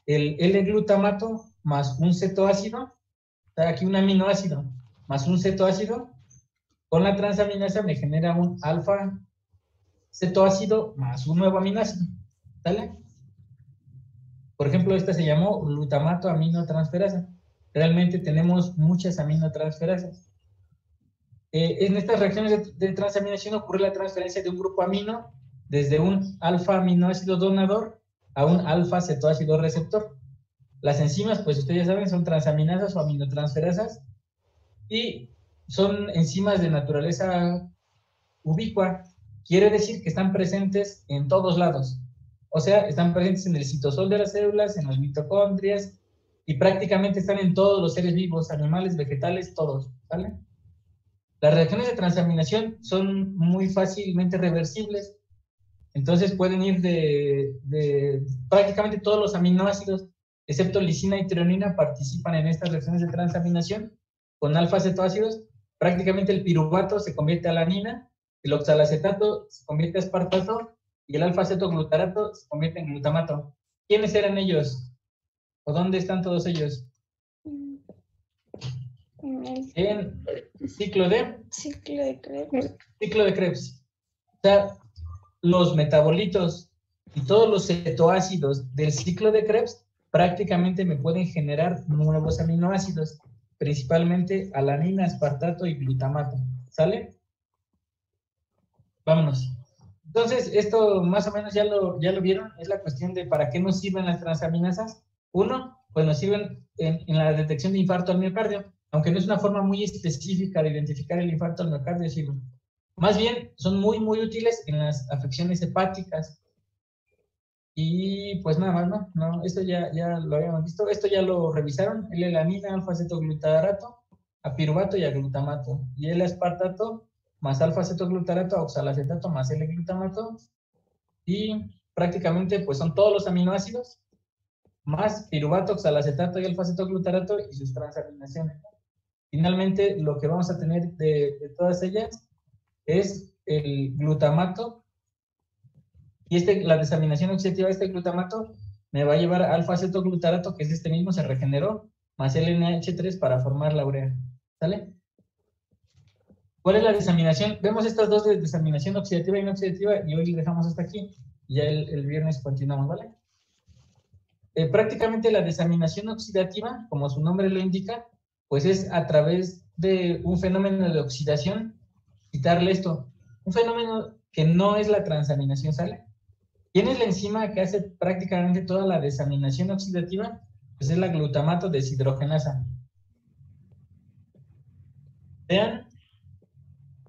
El L-glutamato más un cetoácido, aquí un aminoácido más un cetoácido, con la transaminasa me genera un alfa cetoácido más un nuevo aminoácido, ¿sale? Por ejemplo, esta se llamó glutamato aminotransferasa. Realmente tenemos muchas aminotransferasas. En estas reacciones de transaminación ocurre la transferencia de un grupo amino desde un alfa aminoácido donador a un alfa cetoácido receptor. Las enzimas, pues ustedes ya saben, son transaminasas o aminotransferasas y son enzimas de naturaleza ubicua. Quiere decir que están presentes en todos lados. O sea, están presentes en el citosol de las células, en las mitocondrias y prácticamente están en todos los seres vivos, animales, vegetales, todos, ¿vale? Las reacciones de transaminación son muy fácilmente reversibles. Entonces pueden ir de prácticamente todos los aminoácidos, excepto lisina y treonina, participan en estas reacciones de transaminación con alfa-cetoácidos. Prácticamente el piruvato se convierte a alanina, el oxalacetato se convierte a aspartato y el alfa-cetoglutarato se convierte en glutamato. ¿Quiénes eran ellos? ¿O dónde están todos ellos? En ciclo de Krebs. Ciclo de Krebs. O sea, los metabolitos y todos los cetoácidos del ciclo de Krebs prácticamente me pueden generar nuevos aminoácidos, principalmente alanina, aspartato y glutamato. ¿Sale? Vámonos. Entonces, esto más o menos ya lo vieron, es la cuestión de para qué nos sirven las transaminasas. Uno, pues nos sirven en la detección de infarto al miocardio, aunque no es una forma muy específica de identificar el infarto al miocardio, sino más bien son muy, muy útiles en las afecciones hepáticas. Y pues nada más, ¿no? No, esto ya lo habíamos visto, esto ya lo revisaron, L-alanina, alfa-cetoglutarato, a piruvato y a glutamato, y L-aspartato más alfa-cetoglutarato, a oxalacetato más L-glutamato, y prácticamente pues son todos los aminoácidos, más piruvato, oxalacetato y alfa-cetoglutarato y sus transaminaciones. Finalmente, lo que vamos a tener de todas ellas es el glutamato, y la desaminación oxidativa de este glutamato me va a llevar a alfa-cetoglutarato, que es este mismo, se regeneró, más el NH3 para formar la urea. ¿Sale? ¿Cuál es la desaminación? Vemos estas dos de desaminación oxidativa y no oxidativa, y hoy dejamos hasta aquí, y ya el viernes continuamos, ¿vale? Prácticamente la desaminación oxidativa, como su nombre lo indica, pues es a través de un fenómeno de oxidación, quitarle esto. Un fenómeno que no es la transaminación, ¿sale? ¿Quién es la enzima que hace prácticamente toda la desaminación oxidativa? Pues es la glutamato deshidrogenasa. Vean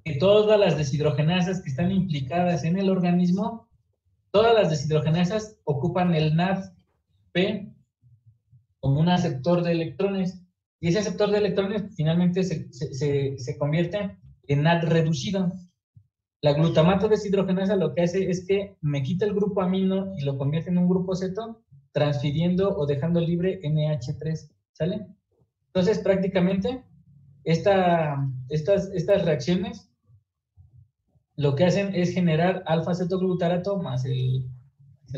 que todas las deshidrogenasas que están implicadas en el organismo, todas las deshidrogenasas ocupan el NADP como un aceptor de electrones, y ese aceptor de electrones finalmente se convierte en NAD reducido. La glutamato deshidrogenasa lo que hace es que me quita el grupo amino y lo convierte en un grupo ceto, transfiriendo o dejando libre NH3, ¿sale? Entonces, prácticamente, estas reacciones lo que hacen es generar alfa-cetoglutarato más el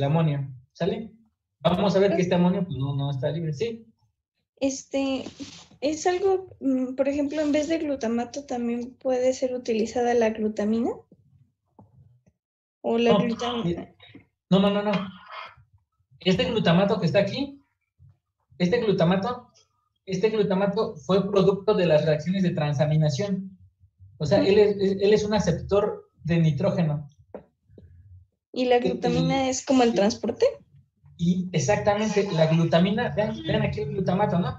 amonio, ¿sale? Vamos a ver que este amonio pues, no está libre, ¿sí? Es algo, por ejemplo, en vez de glutamato también puede ser utilizada la glutamina. O la glutamina. No. Este glutamato que está aquí, este glutamato fue producto de las reacciones de transaminación. O sea, él es un aceptor de nitrógeno. ¿Y la glutamina es como el transporte? Y exactamente, la glutamina, vean aquí el glutamato, ¿no?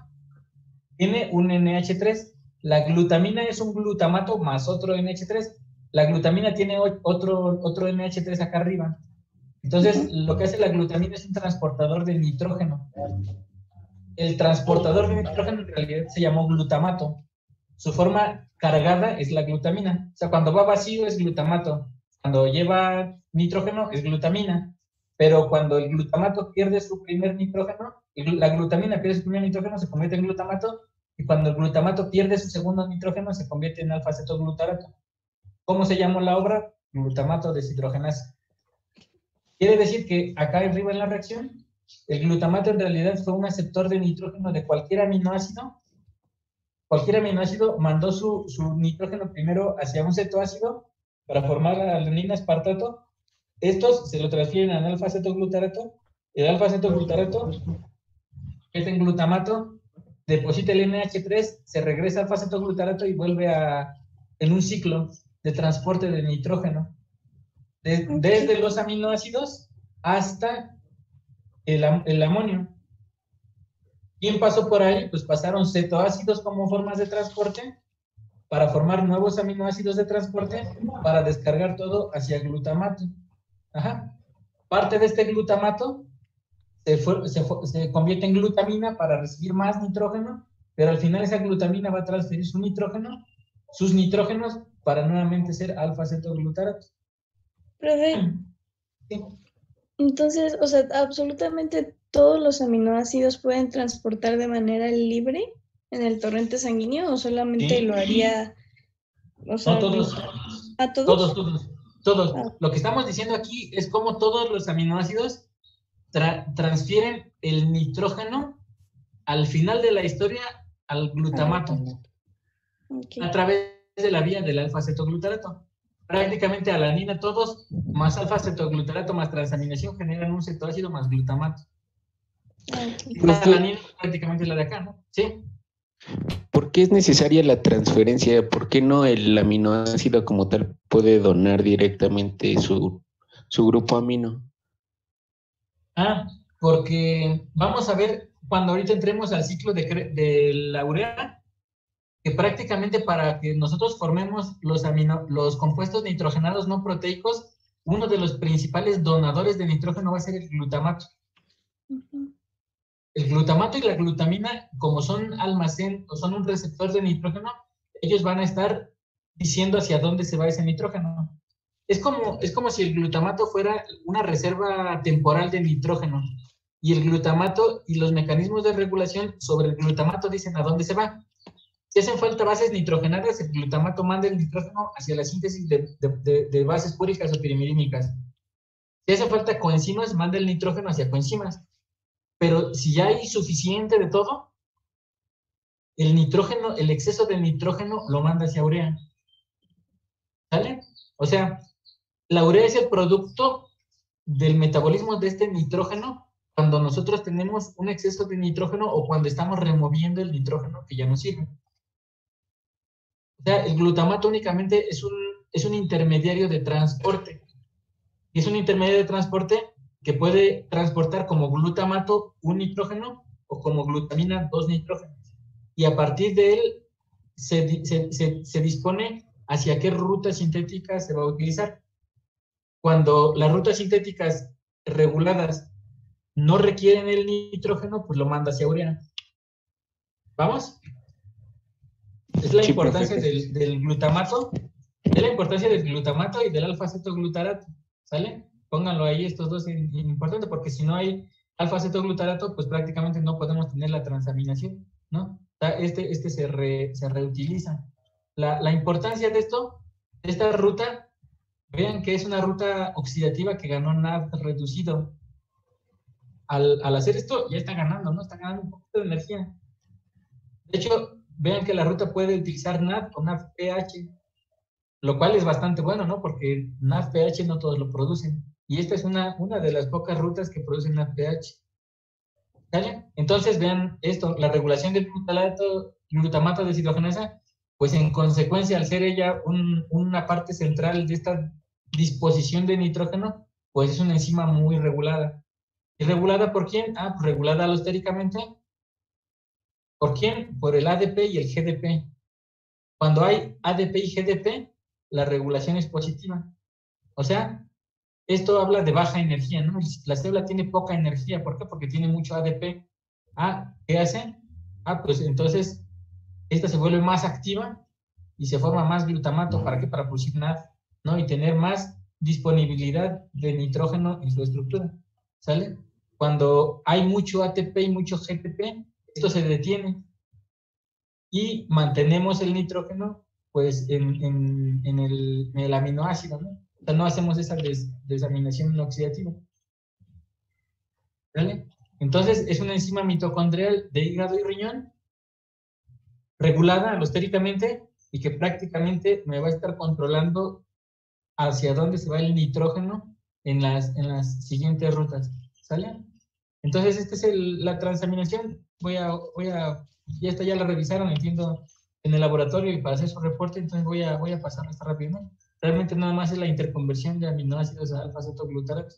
Tiene un NH3. La glutamina es un glutamato más otro NH3. La glutamina tiene otro NH3 acá arriba. Entonces, lo que hace la glutamina es un transportador de nitrógeno. El transportador de nitrógeno en realidad se llamó glutamato. Su forma cargada es la glutamina. O sea, cuando va vacío es glutamato. Cuando lleva nitrógeno es glutamina. Pero cuando el glutamato pierde su primer nitrógeno, la glutamina pierde su primer nitrógeno, se convierte en glutamato. Y cuando el glutamato pierde su segundo nitrógeno, se convierte en alfa-cetoglutarato. ¿Cómo se llamó la obra? Glutamato deshidrogenasa. Quiere decir que acá arriba en la reacción, el glutamato en realidad fue un aceptor de nitrógeno de cualquier aminoácido. Cualquier aminoácido mandó su nitrógeno primero hacia un cetoácido para formar la alanina aspartato, estos se lo transfieren al alfa-cetoglutarato. El alfa-cetoglutarato es en glutamato, deposita el NH3, se regresa al alfa-cetoglutarato y vuelve en un ciclo de transporte de nitrógeno. Desde los aminoácidos hasta el amonio. ¿Quién pasó por ahí? Pues pasaron cetoácidos como formas de transporte para formar nuevos aminoácidos de transporte para descargar todo hacia glutamato. Ajá. Parte de este glutamato se convierte en glutamina para recibir más nitrógeno, pero al final esa glutamina va a transferir sus nitrógenos para nuevamente ser alfa-cetoglutarato. Profe, Sí. entonces, o sea, absolutamente todos los aminoácidos pueden transportar de manera libre en el torrente sanguíneo o solamente Sí. lo haría, o sea, No todos. ¿a todos? Todos. Ah. Lo que estamos diciendo aquí es cómo todos los aminoácidos transfieren el nitrógeno al final de la historia al glutamato Okay. a través de la vía del alfa-cetoglutarato. Prácticamente alanina todos más alfa-cetoglutarato más transaminación generan un cetoácido más glutamato. La alanina prácticamente es la de acá, ¿no? Sí. ¿Por qué es necesaria la transferencia? ¿Por qué no el aminoácido como tal puede donar directamente su grupo amino? Porque vamos a ver cuando ahorita entremos al ciclo de la urea, que prácticamente para que nosotros formemos los compuestos nitrogenados no proteicos, uno de los principales donadores de nitrógeno va a ser el glutamato. El glutamato y la glutamina, como son almacén o son un receptor de nitrógeno, ellos van a estar diciendo hacia dónde se va ese nitrógeno. Es como si el glutamato fuera una reserva temporal de nitrógeno. Y el glutamato y los mecanismos de regulación sobre el glutamato dicen a dónde se va. Si hacen falta bases nitrogenadas, el glutamato manda el nitrógeno hacia la síntesis de bases púricas o pirimirímicas. Si hace falta coenzimas, manda el nitrógeno hacia coenzimas. Pero si ya hay suficiente de todo, el nitrógeno, el exceso de nitrógeno lo manda hacia urea. ¿Sale? O sea, la urea es el producto del metabolismo de este nitrógeno cuando nosotros tenemos un exceso de nitrógeno o cuando estamos removiendo el nitrógeno que ya no sirve. O sea, el glutamato únicamente es un intermediario de transporte. Y es un intermediario de transporte que puede transportar como glutamato un nitrógeno o como glutamina dos nitrógenos. Y a partir de él se dispone hacia qué ruta sintética se va a utilizar. Cuando las rutas sintéticas reguladas no requieren el nitrógeno, pues lo manda hacia urea. ¿Vamos? Es la importancia del glutamato. Es la importancia del glutamato y del alfa-cetoglutarato. ¿Sale? Pónganlo ahí, estos dos es importante, porque si no hay alfa-cetoglutarato, pues prácticamente no podemos tener la transaminación, ¿no? Este se reutiliza. La importancia de esta ruta, vean que es una ruta oxidativa que ganó NAD reducido. Al hacer esto, ya está ganando, ¿no? Está ganando un poquito de energía. De hecho, vean que la ruta puede utilizar NAD o NADPH, lo cual es bastante bueno, ¿no? Porque NADPH no todos lo producen. Y esta es una de las pocas rutas que producen NADPH. ¿Sale? Entonces, vean esto, la regulación del glutamato deshidrogenasa, pues en consecuencia, al ser ella una parte central de esta disposición de nitrógeno, pues es una enzima muy regulada. ¿Y regulada por quién? Pues regulada alostéricamente. ¿Por quién? Por el ADP y el GDP. Cuando hay ADP y GDP, la regulación es positiva. O sea, esto habla de baja energía, ¿no? La célula tiene poca energía. ¿Por qué? Porque tiene mucho ADP. ¿Qué hace? Pues entonces, esta se vuelve más activa y se forma más glutamato. ¿Para qué? Para producir NAD, ¿no? Y tener más disponibilidad de nitrógeno en su estructura. ¿Sale? Cuando hay mucho ATP y mucho GTP, esto se detiene y mantenemos el nitrógeno pues en el aminoácido, ¿no? O sea, no hacemos esa desaminación oxidativa. ¿Vale? Entonces, es una enzima mitocondrial de hígado y riñón, regulada alostéricamente y que prácticamente me va a estar controlando hacia dónde se va el nitrógeno en las siguientes rutas, ¿sale? Entonces, esta es la transaminación. Ya esta ya la revisaron, entiendo, en el laboratorio y para hacer su reporte, entonces voy a pasar esta rápido, ¿no? Realmente nada más es la interconversión de aminoácidos a alfa-cetoglutarato.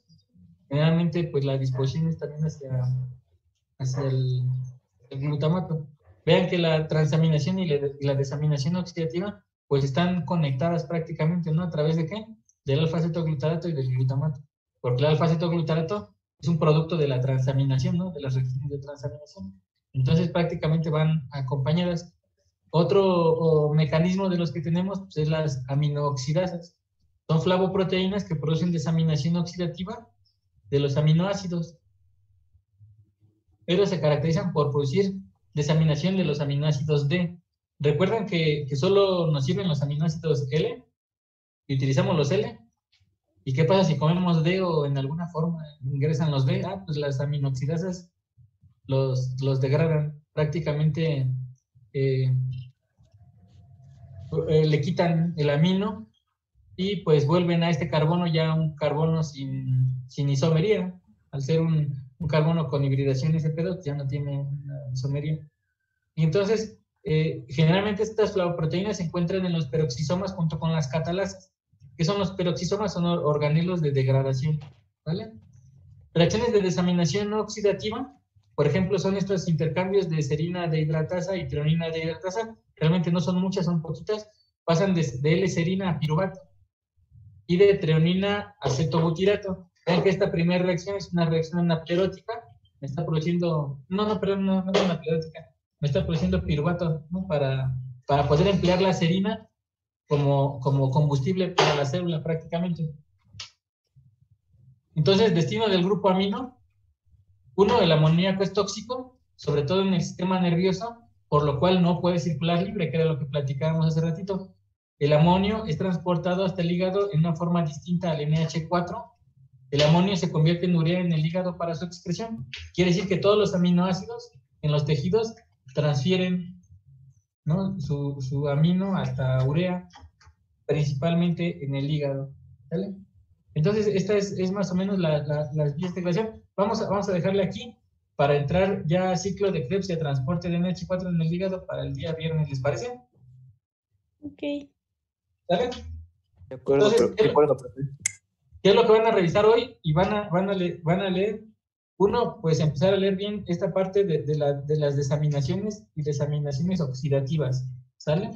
Generalmente, pues la disposición es también hacia el glutamato. Vean que la transaminación y la desaminación oxidativa, pues están conectadas prácticamente, ¿no? ¿A través de qué? Del alfa-cetoglutarato y del glutamato. Porque el alfa-cetoglutarato es un producto de la transaminación, ¿no? De las reacciones de transaminación. Entonces, prácticamente van acompañadas. Otro mecanismo de los que tenemos pues, es las aminooxidasas. Son flavoproteínas que producen desaminación oxidativa de los aminoácidos, pero se caracterizan por producir desaminación de los aminoácidos D. ¿Recuerdan que solo nos sirven los aminoácidos L? Y utilizamos los L. ¿Y qué pasa si comemos D o en alguna forma ingresan los D? Pues las aminoxidasas los degradan. Prácticamente le quitan el amino y pues vuelven a este carbono ya un carbono sin isomería. Al ser un carbono con hibridación SP2 ya no tiene una isomería. Y entonces, generalmente estas flavoproteínas se encuentran en los peroxisomas junto con las catalasas. ¿Qué son los peroxisomas? Son organelos de degradación, ¿vale? Reacciones de desaminación no oxidativa, por ejemplo, son estos intercambios de serina de hidratasa y treonina de hidratasa. Realmente no son muchas, son poquitas. Pasan de L-serina a piruvato y de treonina a cetobutirato. Vean que esta primera reacción es una reacción anaplerótica. Me está produciendo, no es anaplerótica. Me está produciendo piruvato, ¿no? Para poder emplear la serina como combustible para la célula prácticamente. Entonces, destino del grupo amino. Uno, el amoníaco es tóxico, sobre todo en el sistema nervioso, por lo cual no puede circular libre, que era lo que platicábamos hace ratito. El amonio es transportado hasta el hígado en una forma distinta al NH4. El amonio se convierte en urea en el hígado para su excreción. Quiere decir que todos los aminoácidos en los tejidos transfieren, ¿no? su amino hasta urea, principalmente en el hígado. ¿Vale? Entonces, esta es más o menos las vías de integración. Vamos a dejarle aquí para entrar ya a ciclo de Krebs y a transporte de NH4 en el hígado para el día viernes, ¿les parece? Ok. ¿Vale? De acuerdo, Entonces, profe. ¿qué es lo que van a revisar hoy? Y van a leer, uno, pues empezar a leer bien esta parte de las desaminaciones y desaminaciones oxidativas, ¿sale?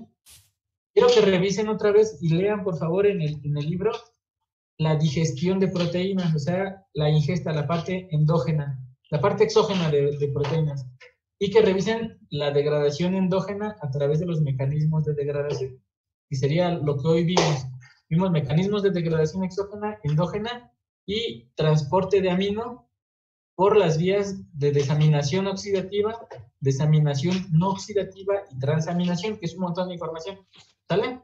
Quiero que revisen otra vez y lean, por favor, en el libro, la digestión de proteínas, o sea, la ingesta, la parte endógena, la parte exógena de proteínas, y que revisen la degradación endógena a través de los mecanismos de degradación, y sería lo que hoy vimos. Vimos mecanismos de degradación exógena, endógena y transporte de amino por las vías de desaminación oxidativa, desaminación no oxidativa y transaminación, que es un montón de información. ¿Sale?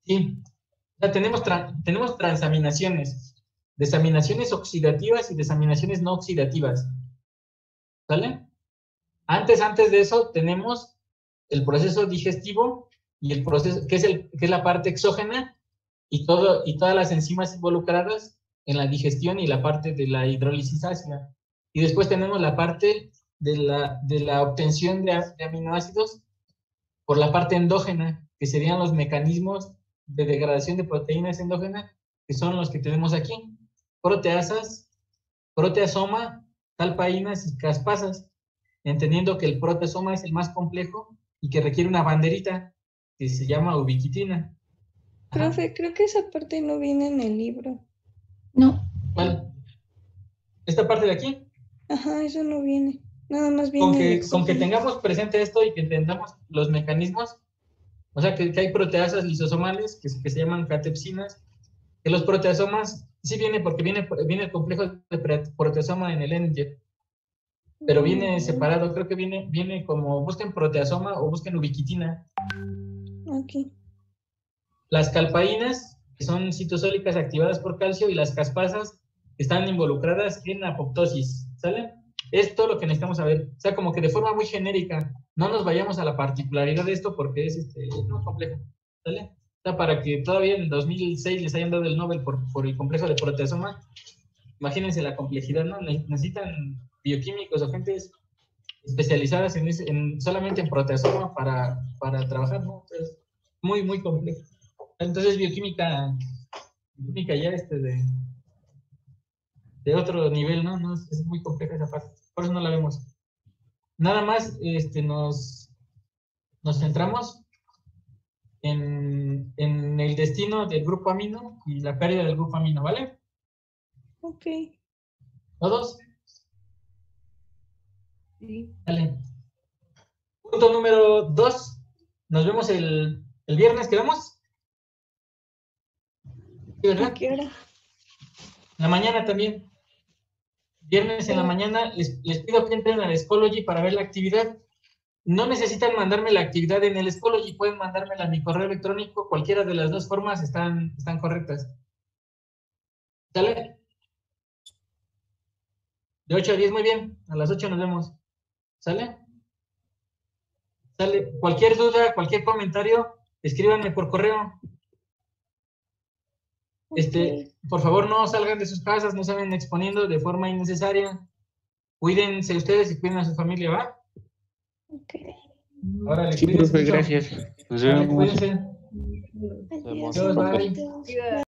Sí. O sea, tenemos transaminaciones, desaminaciones oxidativas y desaminaciones no oxidativas. ¿Sale? Antes de eso tenemos el proceso digestivo y el proceso, que es la parte exógena y todas las enzimas involucradas en la digestión y la parte de la hidrólisis ácida. Y después tenemos la parte de la obtención de aminoácidos por la parte endógena, que serían los mecanismos de degradación de proteínas endógenas, que son los que tenemos aquí: proteasas, proteasoma, talpaínas y caspasas, entendiendo que el proteasoma es el más complejo y que requiere una banderita que se llama ubiquitina. Ajá. Profe, creo que esa parte no viene en el libro. No. ¿Cuál? ¿Esta parte de aquí? Ajá, eso no viene. Nada más viene Con que tengamos presente esto y que entendamos los mecanismos, o sea, que hay proteasas lisosomales que se llaman catepsinas, que los proteasomas, sí viene porque viene el complejo de proteasoma en el NGET, pero viene separado, creo que viene como, busquen proteasoma o busquen ubiquitina. Ok. Las calpaínas, que son citosólicas activadas por calcio, y las caspasas están involucradas en apoptosis, ¿sale? Esto es lo que necesitamos saber, o sea, como que de forma muy genérica, no nos vayamos a la particularidad de esto porque es muy complejo, ¿sale? sea, para que todavía en 2006 les hayan dado el Nobel por el complejo de proteasoma, imagínense la complejidad, ¿no? Necesitan bioquímicos o gentes especializadas solamente en proteasoma para trabajar, ¿no? Entonces, muy, muy complejo. Entonces, bioquímica ya de otro nivel, ¿no? No, es muy compleja esa parte, por eso no la vemos. Nada más nos centramos en el destino del grupo amino y la pérdida del grupo amino, ¿vale? Ok. ¿Todos? Sí. Vale. Punto número 2. Nos vemos el viernes, ¿quedamos? ¿Sí, verdad? ¿A qué hora? En la mañana también. Viernes en la Sí. mañana les pido que entren al Schoology para ver la actividad. No necesitan mandarme la actividad en el Schoology, pueden mandármela a mi correo electrónico. Cualquiera de las dos formas están correctas. ¿Sale? De 8 a 10, muy bien. A las 8 nos vemos. ¿Sale? ¿Sale? Cualquier duda, cualquier comentario, escríbanme por correo. Ok. Por favor, no salgan de sus casas, no se vayan exponiendo de forma innecesaria. Cuídense ustedes y cuiden a su familia, ¿va? Ok. Ahora les Sí, cuídense profe, mucho. gracias. Nos Vale, vemos. cuídense. Adiós. Adiós, bye. Adiós.